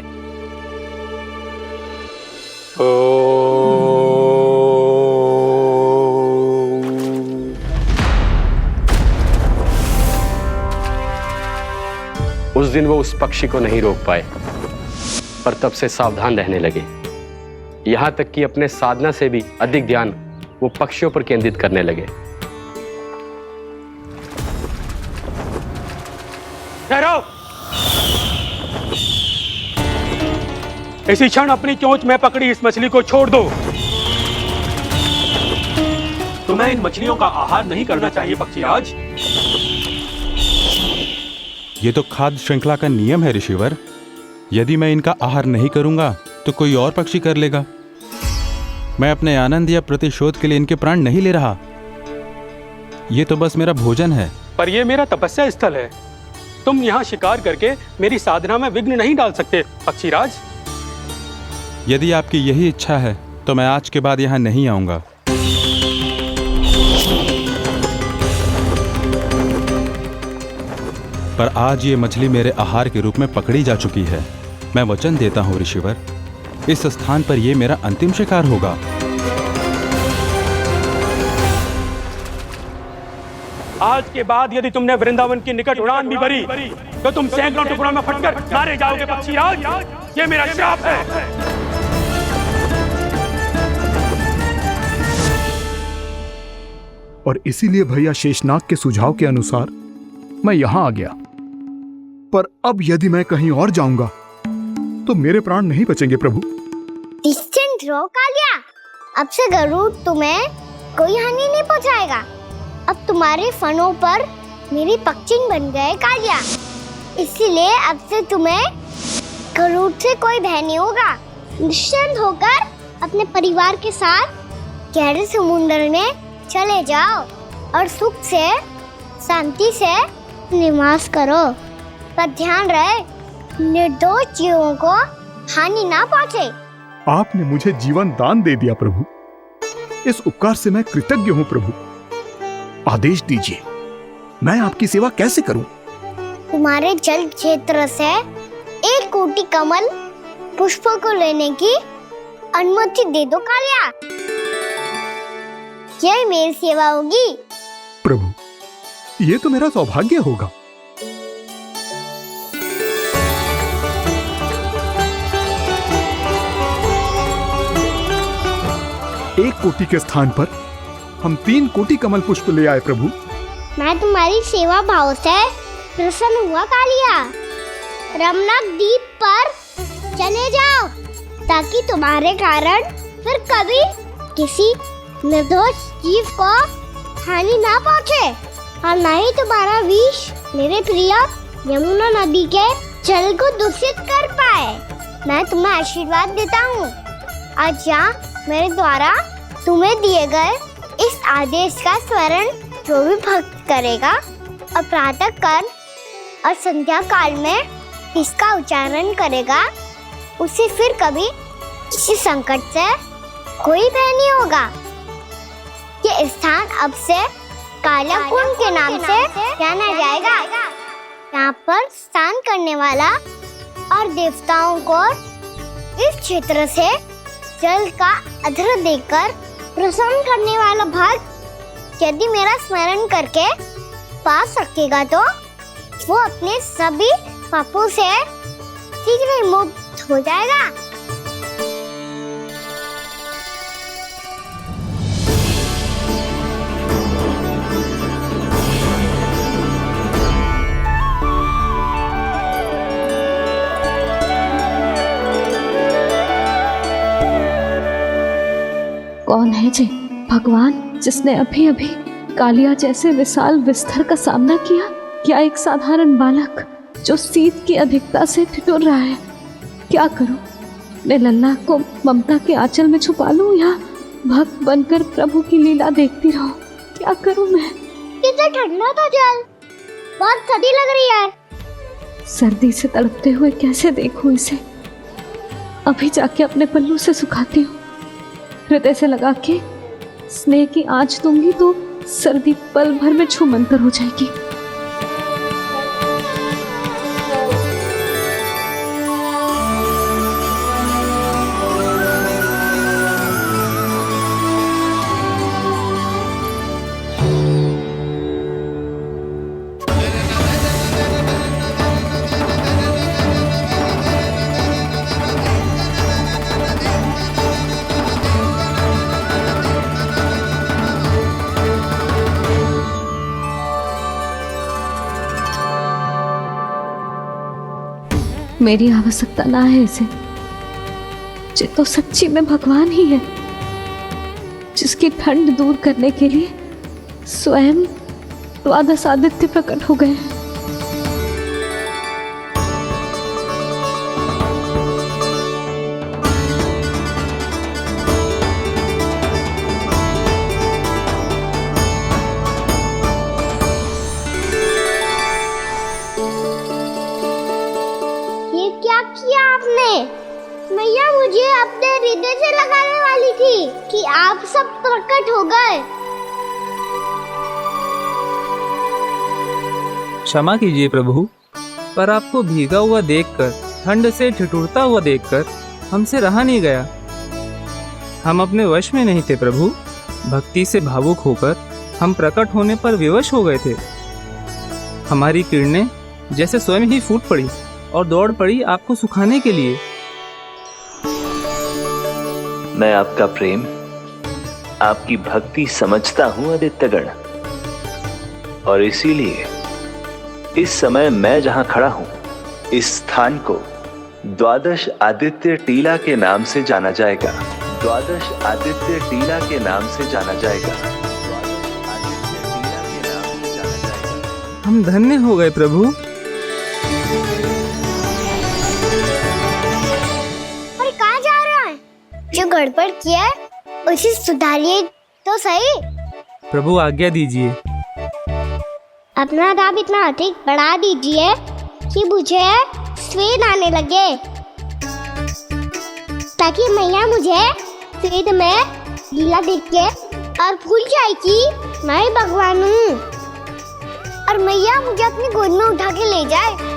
उस दिन वो उस पक्षी को नहीं रोक पाए, पर तब से सावधान रहने लगे। यहां तक कि अपने साधना से भी अधिक ध्यान वो पक्षियों पर केंद्रित करने लगे। ठहरो! इसी क्षण अपनी चोंच में पकड़ी इस मछली को छोड़ दो। तुम्हें इन मछलियों का आहार नहीं करना चाहिए पक्षीराज। ये तो खाद्य श्रृंखला का नियम है ऋषिवर। यदि मैं इनका आहार नहीं करूंगा तो कोई और पक्षी कर लेगा। मैं अपने आनंद या प्रतिशोध के लिए इनके प्राण नहीं ले रहा। ये तो बस मेरा भोजन है। पर यह मेरा तपस्या स्थल है। तुम यहाँ शिकार करके मेरी साधना में विघ्न नहीं डाल सकते पक्षीराज। यदि आपकी यही इच्छा है तो मैं आज के बाद यहाँ नहीं आऊंगा। पर आज ये मछली मेरे आहार के रूप में पकड़ी जा चुकी है। मैं वचन देता हूँ ऋषिवर, इस स्थान पर यह मेरा अंतिम शिकार होगा। आज के बाद यदि तुमने वृंदावन की निकट उड़ान भी भरी तो तुम सैकड़ों टुकड़ों में फटकर मारे जाओगे पक्षीराज। ये मेरा श्राप है। और इसीलिए भैया शेषनाग के सुझाव के अनुसार मैं यहां आ गया। पर अब यदि मैं कहीं और जाऊंगा तो मेरे प्राण नहीं बचेंगे प्रभु। निश्चिंत रहो कालिया, अब से गरुड़ तुम्हें कोई हानि नहीं पहुंचाएगा। अब तुम्हारे फनों पर मेरी पक्षिंग बन गए कालिया, इसीलिए अब से तुम्हें गरुड़ से कोई भय नहीं होगा। निश्चिंत होकर अपने परिवार के साथ गहरे समुद्र में चले जाओ और सुख से शांति से निवास करो। पर ध्यान रहे निर्दोष जीवों को हानि ना पहुंचे। आपने मुझे जीवन दान दे दिया प्रभु, इस उपकार से मैं कृतज्ञ हूँ प्रभु। आदेश दीजिए, मैं आपकी सेवा कैसे करूं? तुम्हारे जल क्षेत्र से 1 कोटि कमल पुष्पों को लेने की अनुमति दे दो कालिया। यही मेरी सेवा होगी प्रभु। ये तो मेरा सौभाग्य होगा। एक कोटि के स्थान पर हम 3 कोटि कमल पुष्प ले आए प्रभु। मैं तुम्हारी सेवा भाव से प्रसन्न हुआ कालिया। रमनक द्वीप पर चले जाओ ताकि तुम्हारे कारण फिर कभी किसी निर्दोष जीव को हानि ना पहुंचे और न ही तुम्हारा विष मेरे प्रिय यमुना नदी के जल को दूषित कर पाए। मैं तुम्हें आशीर्वाद देता हूँ। आज यहाँ मेरे द्वारा तुम्हें दिए गए इस आदेश का स्मरण जो भी भक्त करेगा और प्रातः काल और संध्या काल में इसका उच्चारण करेगा, उसे फिर कभी किसी संकट से कोई भय नहीं होगा। ये स्थान अब से काला कुंड के नाम से जाना जाएगा। यहाँ पर स्नान करने वाला और देवताओं को इस क्षेत्र से जल का अर्घ्य देकर प्रसन्न करने वाला भक्त यदि मेरा स्मरण करके पास रखेगा तो वो अपने सभी पापों से शीघ्र ही मुक्त हो जाएगा। कौन है जी भगवान जिसने अभी अभी कालिया जैसे विशाल विस्तर का सामना किया? क्या एक साधारण बालक जो शीत की अधिकता से ठिठुर रहा है? क्या करूं? अपने लल्ला को ममता के आंचल में छुपा लूं या भक्त बनकर प्रभु की लीला देखती रहूं? क्या करूं मैं? कितना ठंडा था जल, बहुत सर्दी लग रही है। सर्दी से तड़पते हुए कैसे देखूं इसे? अभी जाके अपने पल्लू से सुखाती हूँ। हृदय से लगा के स्नेह की आंच दूंगी तो सर्दी पल भर में छूमंतर हो जाएगी। मेरी आवश्यकता ना है इसे। ये तो सच्ची में भगवान ही है जिसकी ठंड दूर करने के लिए स्वयं द्वादश आदित्य प्रकट हो गए। क्या किया आपने? मैया मुझे अपने हृदय से लगाने वाली थी कि आप सब प्रकट हो गए। क्षमा कीजिए प्रभु, पर आपको भीगा हुआ देखकर, ठंड से ठिठुरता हुआ देखकर हमसे रहा नहीं गया। हम अपने वश में नहीं थे प्रभु। भक्ति से भावुक होकर हम प्रकट होने पर विवश हो गए थे। हमारी किरणें जैसे स्वयं ही फूट पड़ी और दौड़ पड़ी आपको सुखाने के लिए। मैं आपका प्रेम, आपकी भक्ति समझता हूं आदित्यगण, और इसीलिए इस समय मैं जहां खड़ा हूं, इस स्थान को द्वादश आदित्य टीला के नाम से जाना जाएगा। द्वादश आदित्य टीला के नाम से जाना जाएगा। हम धन्य हो गए प्रभु। जो गड़बड़ किया है उसे सुधारिए तो सही। प्रभु आज्ञा दीजिए। अपना दाम इतना अधिक बढ़ा दीजिए कि मुझे स्वेद आने लगे, ताकि मैया मुझे स्वेद में लीला देख के और भूल जाए कि मैं भगवान हूँ, और मैया मुझे अपनी गोद में उठा के ले जाए।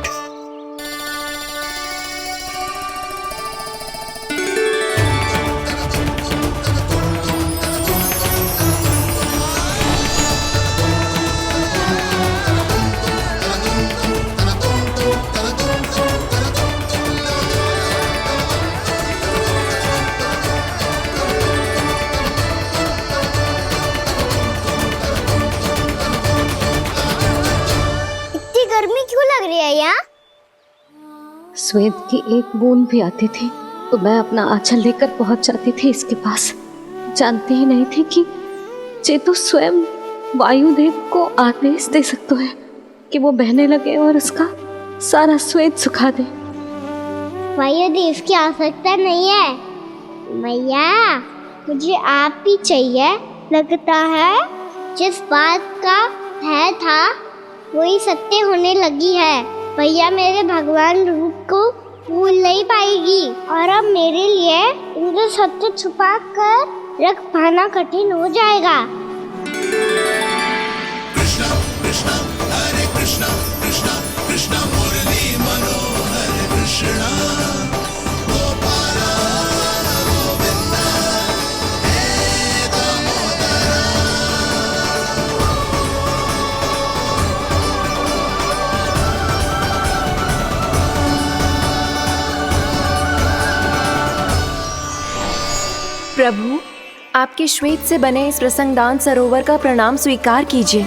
गर्मी क्यों लग रही है यहाँ? स्वेद की एक बूंद भी आती थी तो मैं अपना आंचल लेकर पहुंच जाती थी इसके पास। जानती ही नहीं थी कि चेतु स्वयं वायुदेव को आदेश दे सकता है कि वो बहने लगे और उसका सारा स्वेद सुखा दे। वायुदेव की आवश्यकता नहीं है मैया, मुझे आप ही चाहिए। लगता है जिस बात का भय था वही सत्य होने लगी है। भैया मेरे भगवान रूप को भूल नहीं पाएगी, और अब मेरे लिए इनको सत्य छुपा कर रख पाना कठिन हो जाएगा। कृष्णा कृष्णा हरे कृष्णा कृष्णा कृष्णा मुरली मनोहर कृष्णा गोपाला गोविंदा हे दामोदरा। आपके श्वेत से बने इस प्रसंगदान सरोवर का प्रणाम स्वीकार कीजिए।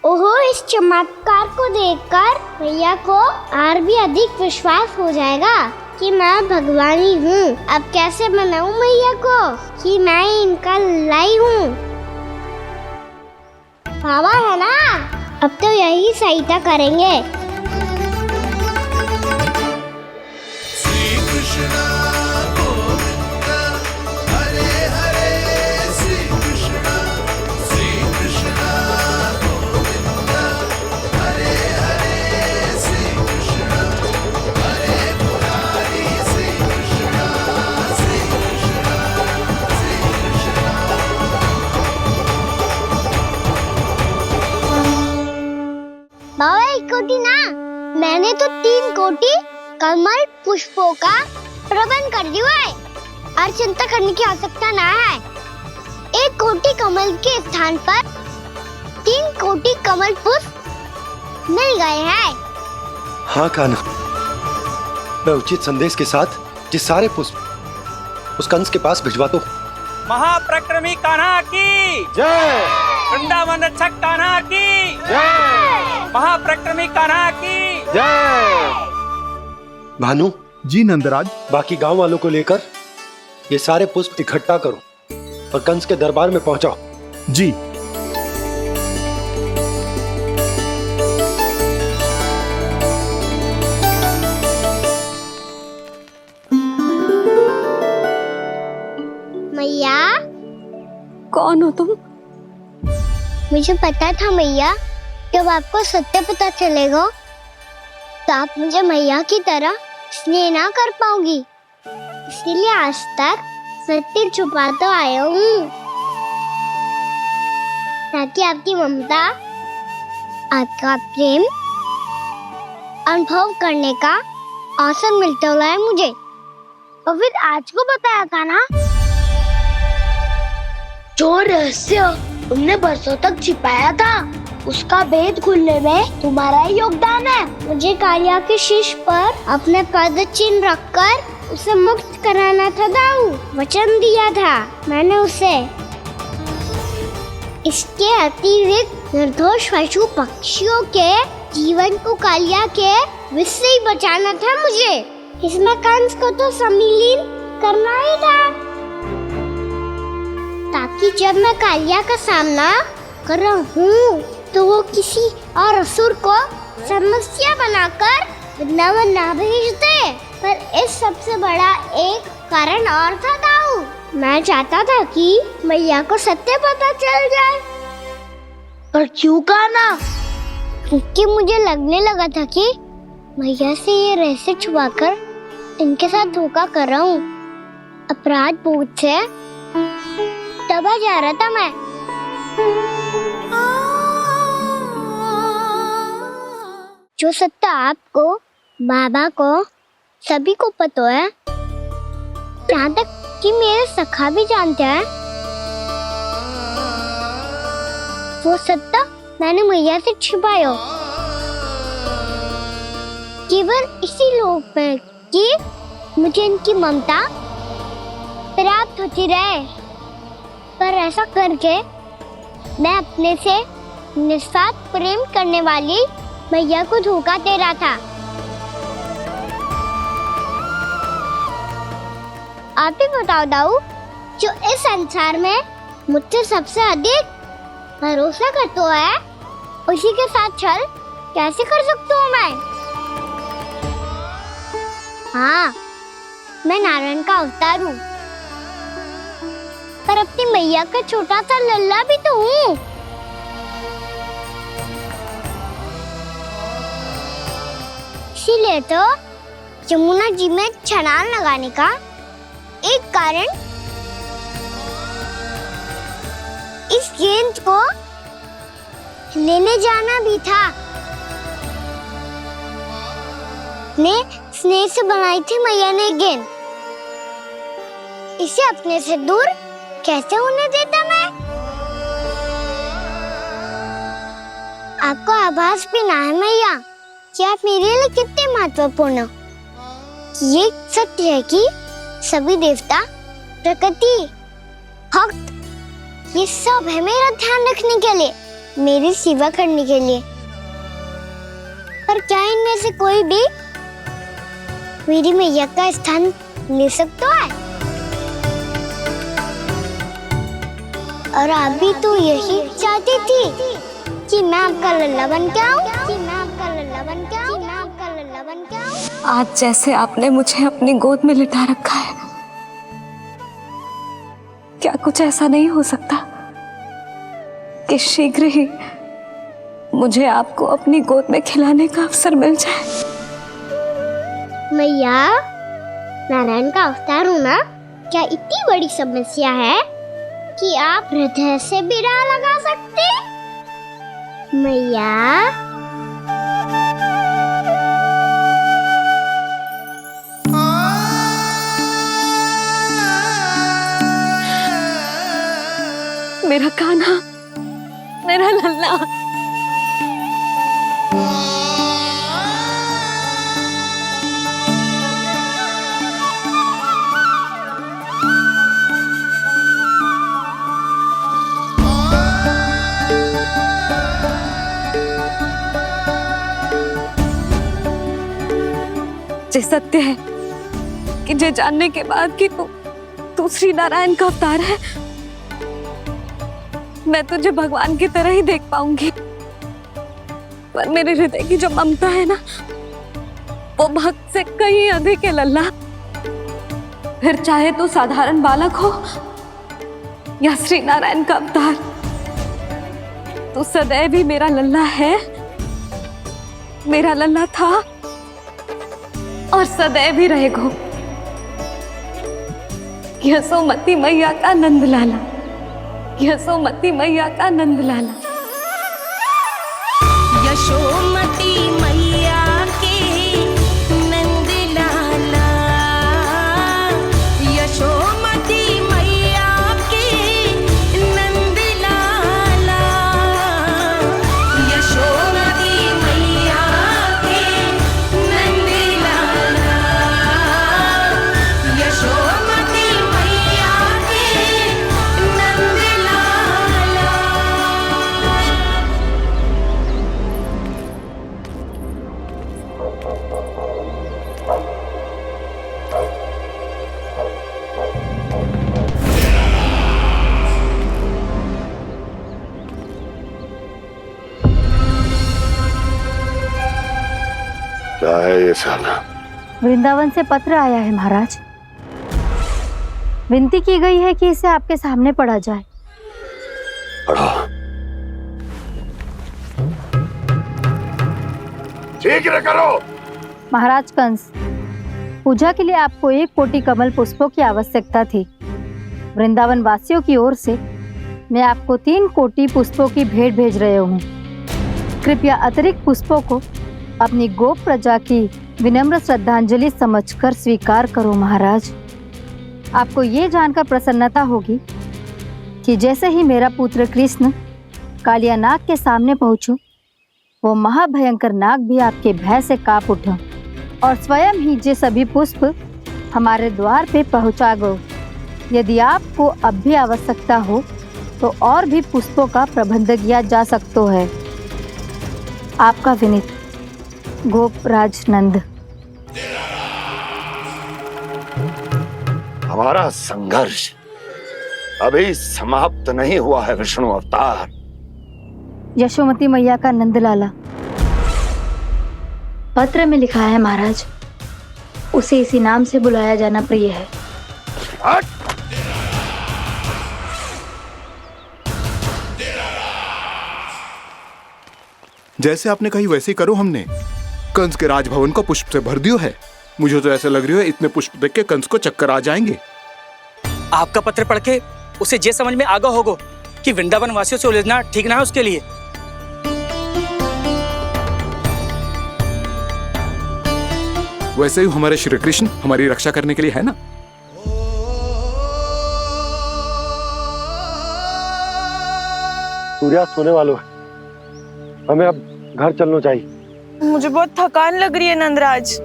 ओहो, इस चमत्कार को देखकर भैया को और भी अधिक विश्वास हो जाएगा कि मैं भगवानी हूँ। अब कैसे मनाऊं मैया को कि मैं इनका लाई हूँ। बाबा है ना, अब तो यही सहायता करेंगे। श्री कृष्ण गोविंद हरे हरे, श्री कृष्ण गोविंद हरे हरे, श्री कृष्ण हरे मुरारी, श्री कृष्ण श्री कृष्ण श्री कृष्ण। बाबा एक कोटी ना, मैंने तो 3 कोटी कमल पुष्पों का प्रबंध कर दिया है और चिंता करने की आवश्यकता ना है। 1 कोटी कमल के स्थान पर 3 कोटी कमल पुष्प मिल गए हैं। हाँ कान्हा, मैं उचित संदेश के साथ ये सारे पुष्प उस कंस के पास भिजवाता हूँ। महाप्रक्रमी कान्हा की जय, वृंदावन रक्षक कान्हा की जय, महाप्रक्रमी कान्हा की जय। भानु जी नंदराज, बाकी गांव वालों को लेकर ये सारे पुष्प इकट्ठा करो और कंस के दरबार में पहुंचाओ। जी। मैया, कौन हो तुम? मुझे पता था मैया, जब आपको सत्य पता चलेगा तो आप मुझे मैया की तरह स्नेह ना कर पाओगी, इसलिए आज तक सत्य छुपाते आया हूँ ताकि आपकी ममता, आपका प्रेम अनुभव करने का अवसर मिलता रहा है मुझे। और फिर आज को बताया था ना, जो रहस्य तुमने बरसों तक छिपाया था उसका भेद खुलने में तुम्हारा ही योगदान है। मुझे कालिया के शीश पर अपने पद चिन्ह रखकर उसे मुक्त कराना था दाऊ, वचन दिया था मैंने उसे। इसके अतिरिक्त निर्दोष पशु पक्षियों के जीवन को कालिया के विष से ही बचाना था मुझे। इसमें कंस को तो सम्मिलित करना ही था, ताकि जब मैं कालिया का सामना कर रहा हूँ तो वो किसी और असुर को समस्या बनाकर वृंदावन ना भेज दे। पर इस सबसे बड़ा एक कारण और था दाऊ, मैं चाहता था कि मैया को सत्य पता चल जाए। पर क्यों कहा ना? क्योंकि मुझे लगने लगा था कि मैया से ये रहस्य छुपाकर इनके साथ धोखा कर रहा हूँ। अपराध बोझ से दबा जा रहा था मैं। जो सत्य आपको, बाबा को, सभी को पता है, यहाँ तक कि मेरे सखा भी जानते हैं, वो सत्य मैंने मैया से छिपाया केवल इसी लोक में कि मुझे इनकी ममता प्राप्त होती रहे। पर ऐसा करके मैं अपने से निस्वार्थ प्रेम करने वाली मैया को धोखा दे रहा था। आप ही बताओ दाऊ, जो इस संसार में मुझसे सबसे अधिक भरोसा करता है, उसी के साथ छल कैसे कर सकता हूँ मैं? हाँ, मैं नारायण का अवतार हूँ, पर अपनी मैया का छोटा सा लल्ला भी तो हूँ। इसीलिए तो यमुना जी में छलांग लगाने का एक कारण इस गेंद को लेने जाना भी था। ने स्नेह से बनाई थी मैया ने गेंद, इसे अपने से दूर कैसे होने देता मैं? आपको आभास भी ना है मैया कि आप मेरे लिए कितने महत्वपूर्ण हो। ये सत्य है कि सभी देवता, प्रकृति, भक्त, ये सब है मेरा ध्यान रखने के लिए, मेरी सेवा करने के लिए। पर क्या इनमें से कोई भी मेरी मैया का स्थान ले सकता है? और आप भी तो यही चाहती थी कि मैं आपका लल्ला बन के आऊं, कि मैं आपका लल्ला बन के आऊं, कि मैं आपका लल्ला बन के आऊं। आज जैसे आपने मुझे अपनी गोद में लिटा रखा है, क्या कुछ ऐसा नहीं हो सकता कि शीघ्र ही मुझे आपको अपनी गोद में खिलाने का अवसर मिल जाए? मैया, नारायण का अवतार होना क्या इतनी बड़ी समस्या है कि आप हृदय से भी राह लगा सकते? मैया, मेरा कान्हा, मेरा लल्ला। ये सत्य है कि ये जानने के बाद कि तू श्री नारायण का अवतार है, मैं तुझे भगवान की तरह ही देख पाऊंगी। पर मेरे हृदय की जो ममता है ना, वो भक्त से कहीं अधिक है लल्ला। फिर चाहे तू साधारण बालक हो या श्री नारायण का अवतार, तू सदैव ही मेरा लल्ला है, मेरा लल्ला था और सदैव ही रहेगा। यशोमती मैया का नंद लाला, यशोमती मैया का नंद लाला। यशोमती मैया के नंद लाला, यशोमती मैया के नंद लाला, यशोमती मैया के नंद लाला, यशोमती मैया के नंद लाला। क्या है ये साला? वृंदावन से पत्र आया है महाराज। विनती की गई है कि इसे आपके सामने पढ़ा जाए। पढ़ो। शीघ्र करो। महाराज कंस, पूजा के लिए आपको 1 कोटि कमल पुष्पों की आवश्यकता थी। वृंदावन वासियों की ओर से मैं आपको 3 कोटि पुष्पों की भेंट भेज रहे हूँ। कृपया अतिरिक्त पुष्पों को अपनी गोप प्रजा की विनम्र श्रद्धांजलि समझकर स्वीकार करो महाराज। आपको ये जानकर प्रसन्नता होगी कि जैसे ही मेरा पुत्र कृष्ण कालिया नाग के सामने पहुंचो, वो महाभयंकर नाग भी आपके भय से कांप उठा और स्वयं ही ये सभी पुष्प हमारे द्वार पे पहुंचा गो। यदि आपको अब भी आवश्यकता हो तो और भी पुष्पों का प्रबंध किया जा सकता है। आपका विनीत गोपराज नंद। हमारा संघर्ष अभी समाप्त नहीं हुआ है विष्णु अवतार। यशोमती मैया का नंदलाला। पत्र में लिखा है महाराज, उसे इसी नाम से बुलाया जाना प्रिय है। जैसे आपने कही वैसे ही करो। हमने कंस के राजभवन को पुष्प से भर दियो है। मुझे तो ऐसे लग रही है इतने पुष्प देख के कंस को चक्कर आ जाएंगे। आपका पत्र पढ़ के उसे ये समझ में आगा होगा कि वृंदावन वासियों से उलझना ठीक ना है उसके लिए। वैसे ही हमारे श्री कृष्ण हमारी रक्षा करने के लिए है ना। सूर्यास्त होने वाला है, हमें अब घर चलना चाहिए। मुझे बहुत थकान लग रही है नंदराज।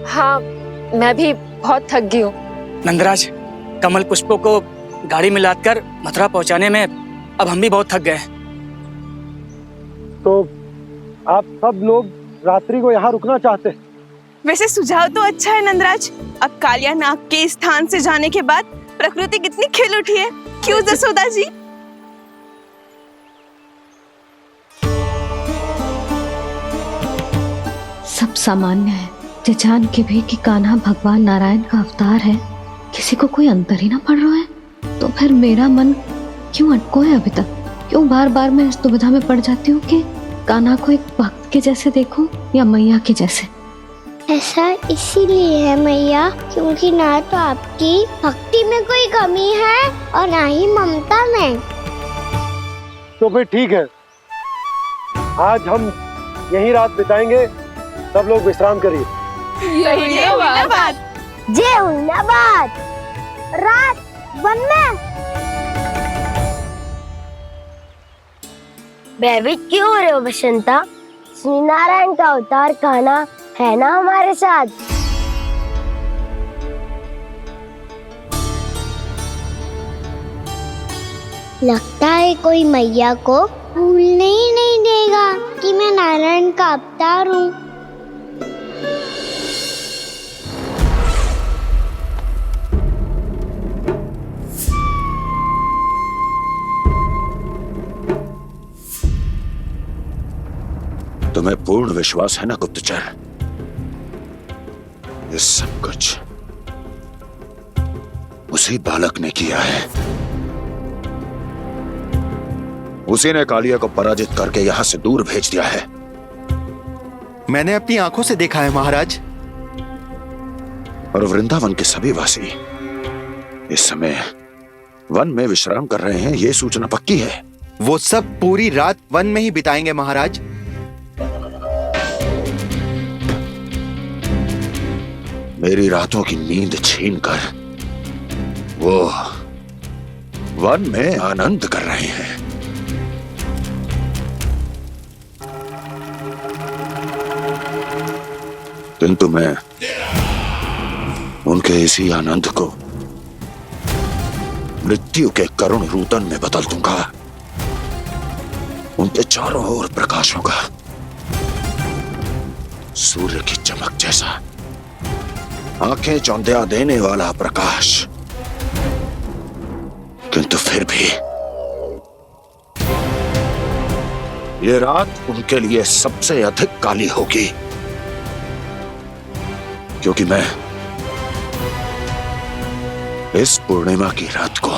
हाँ, मैं भी बहुत थक गई हूँ। नंदराज, कमल पुष्पों को गाड़ी में लादकर मथुरा पहुंचाने में अब हम भी बहुत थक गए। तो आप सब लोग रात्रि को यहाँ रुकना चाहते हैं? वैसे सुझाव तो अच्छा है नंदराज। अब कालिया नाग के स्थान से जाने के बाद प्रकृति कितनी खिल उठी है, क्यों जसोदा जी? सब सामान्य है, ये जान के भी कि कान्हा भगवान नारायण का अवतार है, किसी को कोई अंतर ही ना पड़ रहा है। तो फिर मेरा मन क्यों अटको है अभी तक? क्यों बार बार मैं इस दुविधा में पड़ जाती हूँ कि कान्हा को एक भक्त के जैसे देखूं या मैया के जैसे? ऐसा इसीलिए है मैया क्योंकि ना तो आपकी भक्ति में कोई कमी है और ना ही ममता में। तो फिर ठीक है, आज हम यहीं रात बिताएंगे। सब लोग विश्राम करिए। जय हुइलाबाद। जय हुइलाबाद। रात वन में भयभीत क्यों हो रहे हो बसंता? श्री नारायण का अवतार कान्हा है ना हमारे साथ। लगता है कोई मैया को भूलने ही नहीं देगा कि मैं नारायण का अवतार हूँ। तुम्हें पूर्ण विश्वास है ना गुप्तचर? ये सब कुछ उसी बालक ने किया है। उसी ने कालिया को पराजित करके यहां से दूर भेज दिया है। मैंने अपनी आंखों से देखा है महाराज। और वृंदावन के सभी वासी इस समय वन में विश्राम कर रहे हैं, ये सूचना पक्की है। वो सब पूरी रात वन में ही बिताएंगे महाराज। मेरी रातों की नींद छीनकर वो वन में आनंद कर रहे हैं। किंतु मैं उनके इसी आनंद को मृत्यु के करुण रूतन में बदल दूंगा। उनके चारों ओर प्रकाश होगा, सूर्य की चमक जैसा, आंखें चौंधिया देने वाला प्रकाश। किंतु फिर भी ये रात उनके लिए सबसे अधिक काली होगी, क्योंकि मैं इस पूर्णिमा की रात को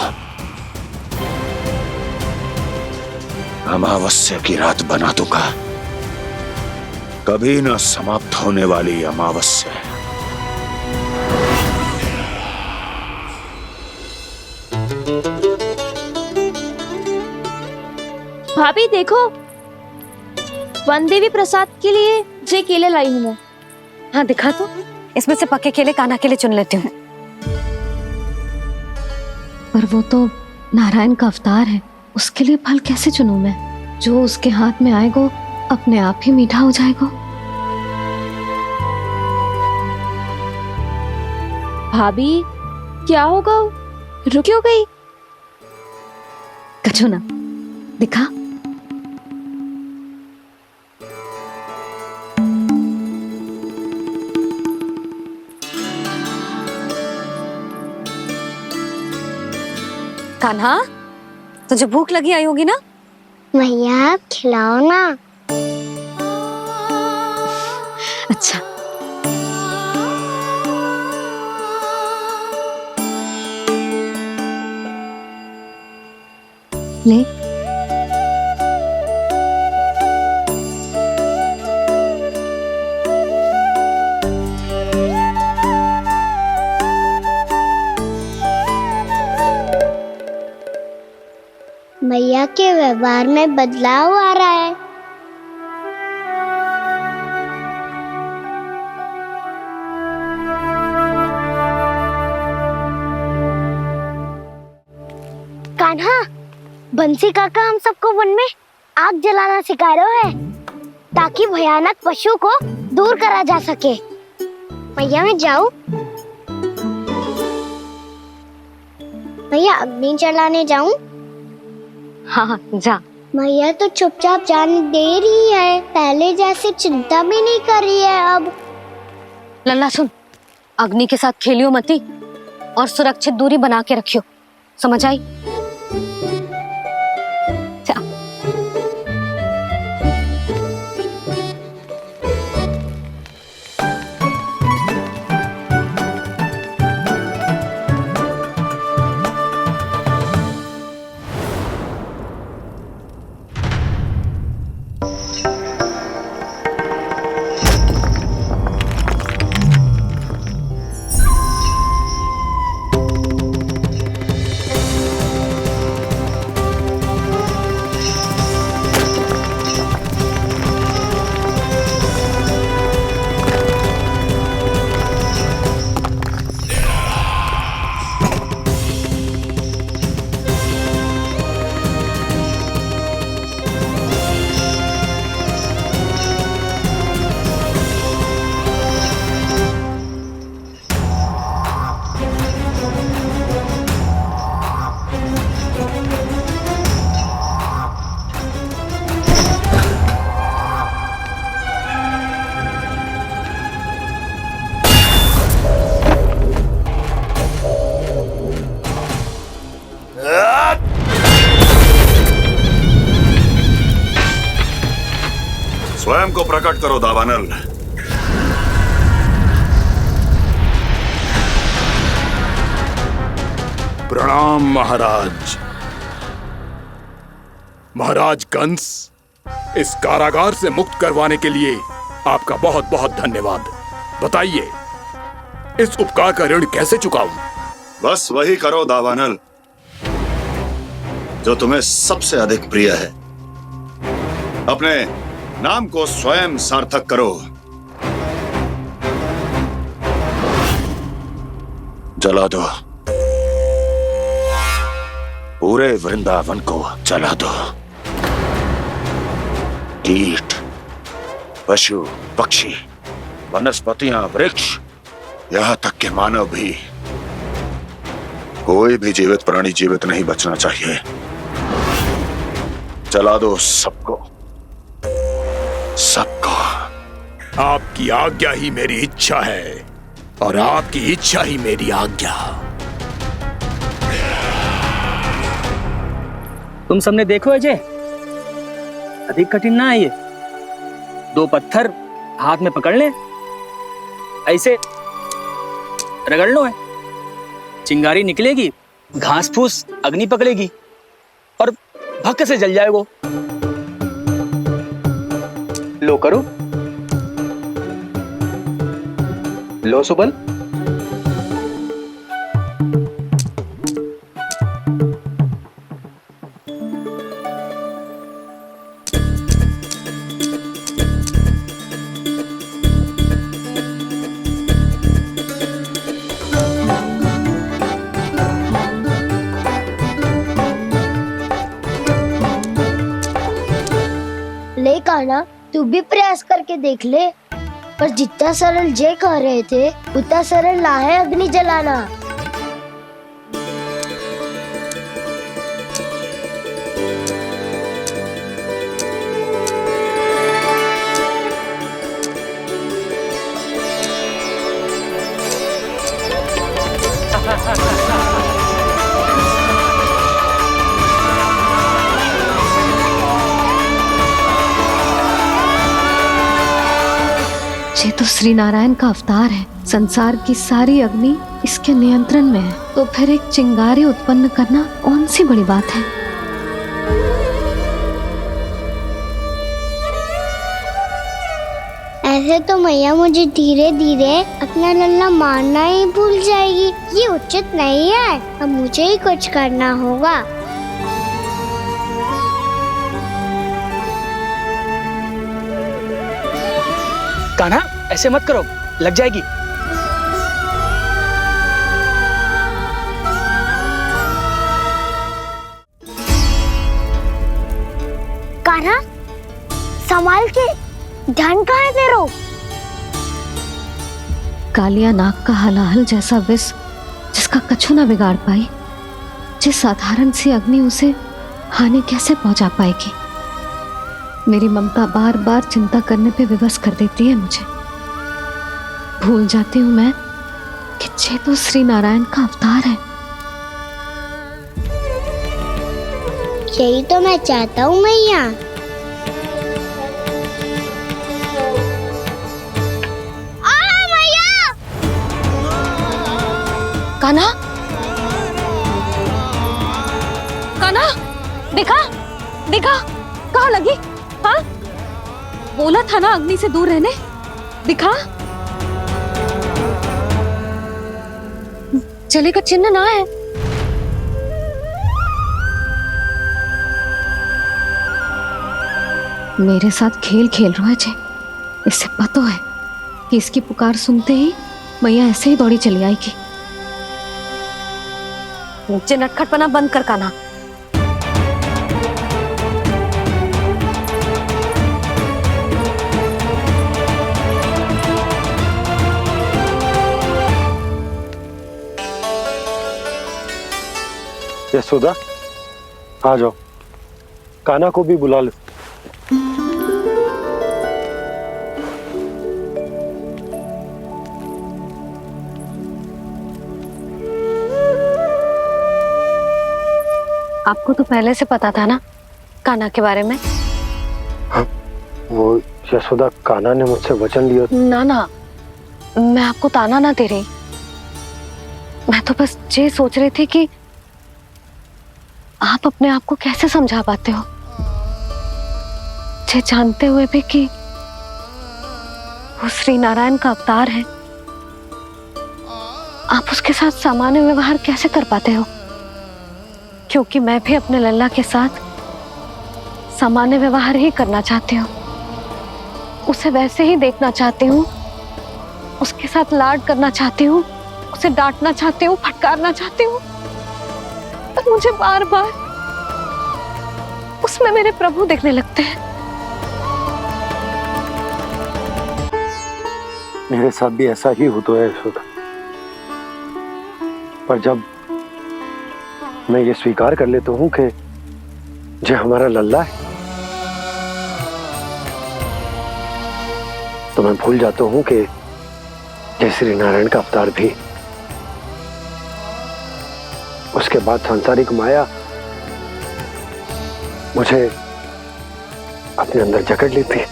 अमावस्या की रात बना दूंगा। कभी न समाप्त होने वाली अमावस्या। भाभी देखो, वन देवी प्रसाद के लिए जे केले लाई हूँ मैं। हाँ दिखा तो, इसमें से पक्के केले कान्हा के लिए चुन लेती हूँ। पर वो तो नारायण का अवतार है, उसके लिए फल कैसे चुनूं मैं? जो उसके हाथ में आएगा अपने आप ही मीठा हो जाएगा। भाभी क्या होगा? रुक क्यों गई? कछो ना, दिखा। कान्हा, तुझे भूख लगी आई होगी ना? मैया आप खिलाओ ना। अच्छा, ले। मैया के व्यवहार में बदलाव आ रहा है। कान्हा, बंसी काका हम सबको वन में आग जलाना सिखा रहे हैं ताकि भयानक पशु को दूर करा जा सके। मैया मैं जाऊं? मैया अग्नि जलाने जाऊं? हाँ जा। मैया तो चुपचाप जाने दे रही है, पहले जैसे चिंता भी नहीं कर रही है अब। लल्ला सुन, अग्नि के साथ खेलियो मती और सुरक्षित दूरी बना के रखियो, समझ आई? स्वयं को प्रकट करो दावानल। प्रणाम महाराज। महाराज कंस, इस कारागार से मुक्त करवाने के लिए आपका बहुत बहुत धन्यवाद। बताइए, इस उपकार का ऋण कैसे चुकाऊं? बस वही करो दावानल जो तुम्हें सबसे अधिक प्रिय है। अपने नाम को स्वयं सार्थक करो। जला दो, पूरे वृंदावन को जला दो। कीट, पशु, पक्षी, वनस्पतियां, वृक्ष, यहां तक के मानव भी, कोई भी जीवित प्राणी जीवित नहीं बचना चाहिए। जला दो सबको, सबको। आपकी आज्ञा ही मेरी इच्छा है और आपकी इच्छा ही मेरी आज्ञा। तुम सबने देखो अजय, अधिक कठिन ना है ये। 2 पत्थर हाथ में पकड़ ले, ऐसे रगड़ लो है, चिंगारी निकलेगी, घास फूस अग्नि पकड़ेगी और भक्क से जल जाएगा। लो करो, लो सुबल। ले कान्हा, तू भी प्रयास करके देख ले। पर जितना सरल जय कह रहे थे उतना सरल ना है अग्नि जलाना। ये तो श्री नारायण का अवतार है। संसार की सारी अग्नि इसके नियंत्रण में है, तो फिर एक चिंगारी उत्पन्न करना कौन सी बड़ी बात है। ऐसे तो मैया मुझे धीरे धीरे अपना लल्ला मारना ही भूल जाएगी। ये उचित नहीं है, अब मुझे ही कुछ करना होगा। कान्हा, ऐसे मत करो, लग जाएगी। कान्हा, संभाल के, ध्यान कहाँ है तेरो? कालिया नाग का हलाहल जैसा विष जिसका कछु ना बिगाड़ पाई, जिस साधारण सी अग्नि उसे हानि कैसे पहुंचा पाएगी। मेरी ममता बार बार चिंता करने पे विवश कर देती है मुझे। भूल जाती हूँ मैं कि ये तो श्री नारायण का अवतार है। यही तो मैं चाहता हूँ मैया। कान्हा, कान्हा, दिखा, दिखा, कहाँ लगी? हाँ, बोला था ना अग्नि से दूर रहने। दिखा, जले का चिन्ह ना है। मेरे साथ खेल खेल रहा है जे। इससे पता है कि इसकी पुकार सुनते ही मैया ऐसे ही दौड़ी चली आएगी। नीचे नटखटपना बंद कर कान्हा। यशोदा, आ जाओ, कान्हा को भी बुला लो। आपको तो पहले से पता था ना कान्हा के बारे में? हाँ, वो यशोदा, कान्हा ने मुझसे वचन लिया। ना ना, मैं आपको ताना ना दे रही। मैं तो बस ये सोच रही थी कि आप अपने आप को कैसे समझा पाते हो, ये जानते हुए भी कि वो श्री नारायण का अवतार है। आप उसके साथ सामान्य व्यवहार कैसे कर पाते हो? क्योंकि मैं भी अपने लल्ला के साथ सामान्य व्यवहार ही करना चाहती हूँ। उसे वैसे ही देखना चाहती हूँ, उसके साथ लाड करना चाहती हूँ, उसे डांटना चाहती हूँ, फटकारना चाहती हूँ। पर मुझे बार बार उसमें मेरे प्रभु दिखने लगते हैं। मेरे साथ भी ऐसा ही होता है यशोदा। पर जब मैं ये स्वीकार कर लेता हूँ कि जे हमारा लल्ला है, तो मैं भूल जाता हूँ कि जय श्री नारायण का अवतार भी। उसके बाद सांसारिक माया मुझे अपने अंदर जकड़ लेती है।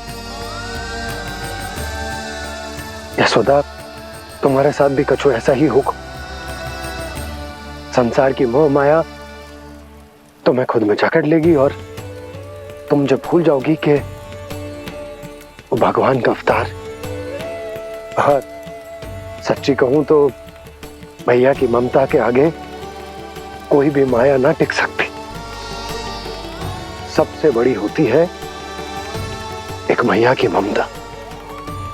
यशोदा, तुम्हारे साथ भी कछु ऐसा ही होगा। संसार की मोह माया तुम्हें खुद में जकड़ लेगी और तुम जब भूल जाओगी कि वो भगवान का अवतार। और सच्ची कहूं तो मैया की ममता के आगे कोई भी माया ना टिक सकती। सबसे बड़ी होती है एक मैया की ममता।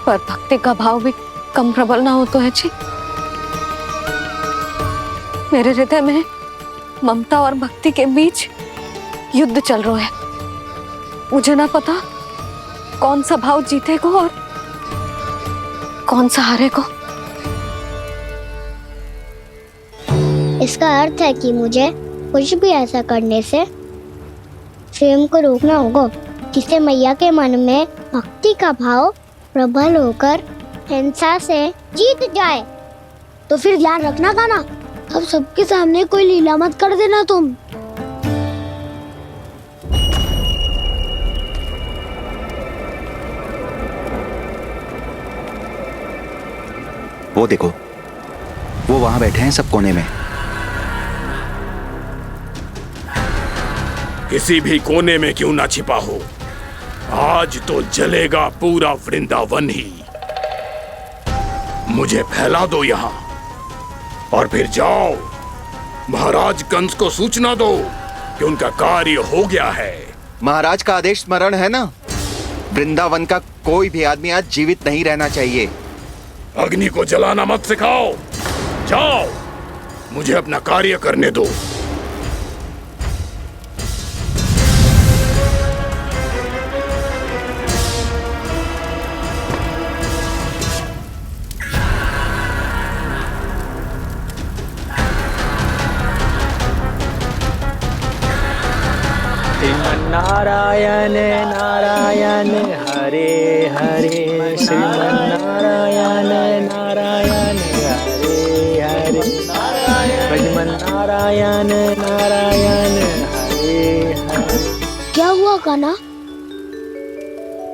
पर भक्ति का भाव भी कम प्रबल ना हो तो है जी। मेरे हृदय में ममता और भक्ति के बीच युद्ध चल रहा है। मुझे ना पता कौन सा भाव जीतेगा और कौन सा हारेगा। इसका अर्थ है कि मुझे कुछ भी ऐसा करने से स्वयं को रोकना होगा जिससे मैया के मन में भक्ति का भाव प्रबल होकर हिंसा से जीत जाए। तो फिर ध्यान रखना कान्हा, अब सबके सामने कोई लीला मत कर देना तुम। वो देखो, वो वहां बैठे हैं सब कोने में। किसी भी कोने में क्यों ना छिपा हो, आज तो जलेगा पूरा वृंदावन ही। मुझे फैला दो यहाँ और फिर जाओ महाराज कंस को सूचना दो कि उनका कार्य हो गया है। महाराज का आदेश स्मरण है ना, वृंदावन का कोई भी आदमी आज जीवित नहीं रहना चाहिए। अग्नि को जलाना मत सिखाओ, जाओ मुझे अपना कार्य करने दो। नारायण नारायण हरे हरे श्रीमन्नारायण नारायण हरे हरे भजमन नारायण नारायण हरे हरे। क्या हुआ कान्हा?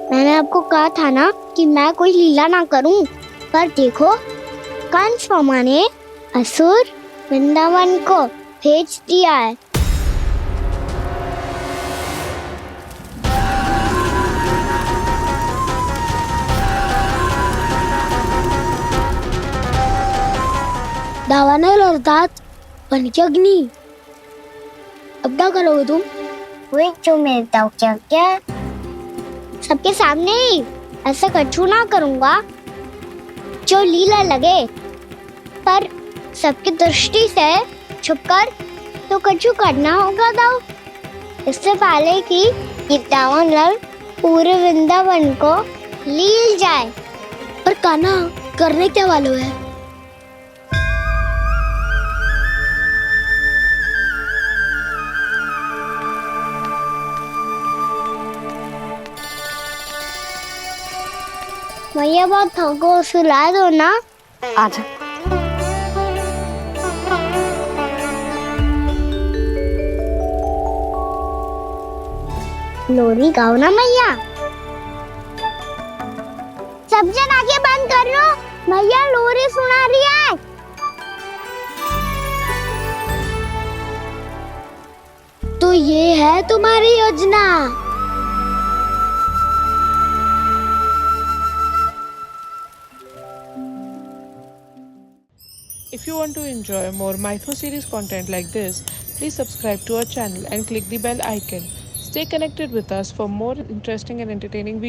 मैंने आपको कहा था ना कि मैं कोई लीला ना करूं, पर देखो कंस मामा ने असुर वृंदावन को भेज दिया है। दावानल और दांत बन के अग्नि। अब क्या करोगे तुम? वही जो मेरे दाव क्या क्या सबके सामने ही ऐसा कछु ना करूंगा जो लीला लगे, पर सबकी दृष्टि से छुपकर तो कछु करना होगा दाव। इससे पहले कि ये दावानल पूरे वृंदावन को लील जाए। पर कान्हा करने क्या वालों है? भैया बहुत थको, सुला दो ना। आजा। लोरी गाओ ना मैया। सब जन आंखें बंद कर लो, मैया लोरी सुना रही है। तो ये है तुम्हारी योजना। If you want to enjoy more Mythos series content like this, please subscribe to our channel and click the bell icon. Stay connected with us for more interesting and entertaining videos.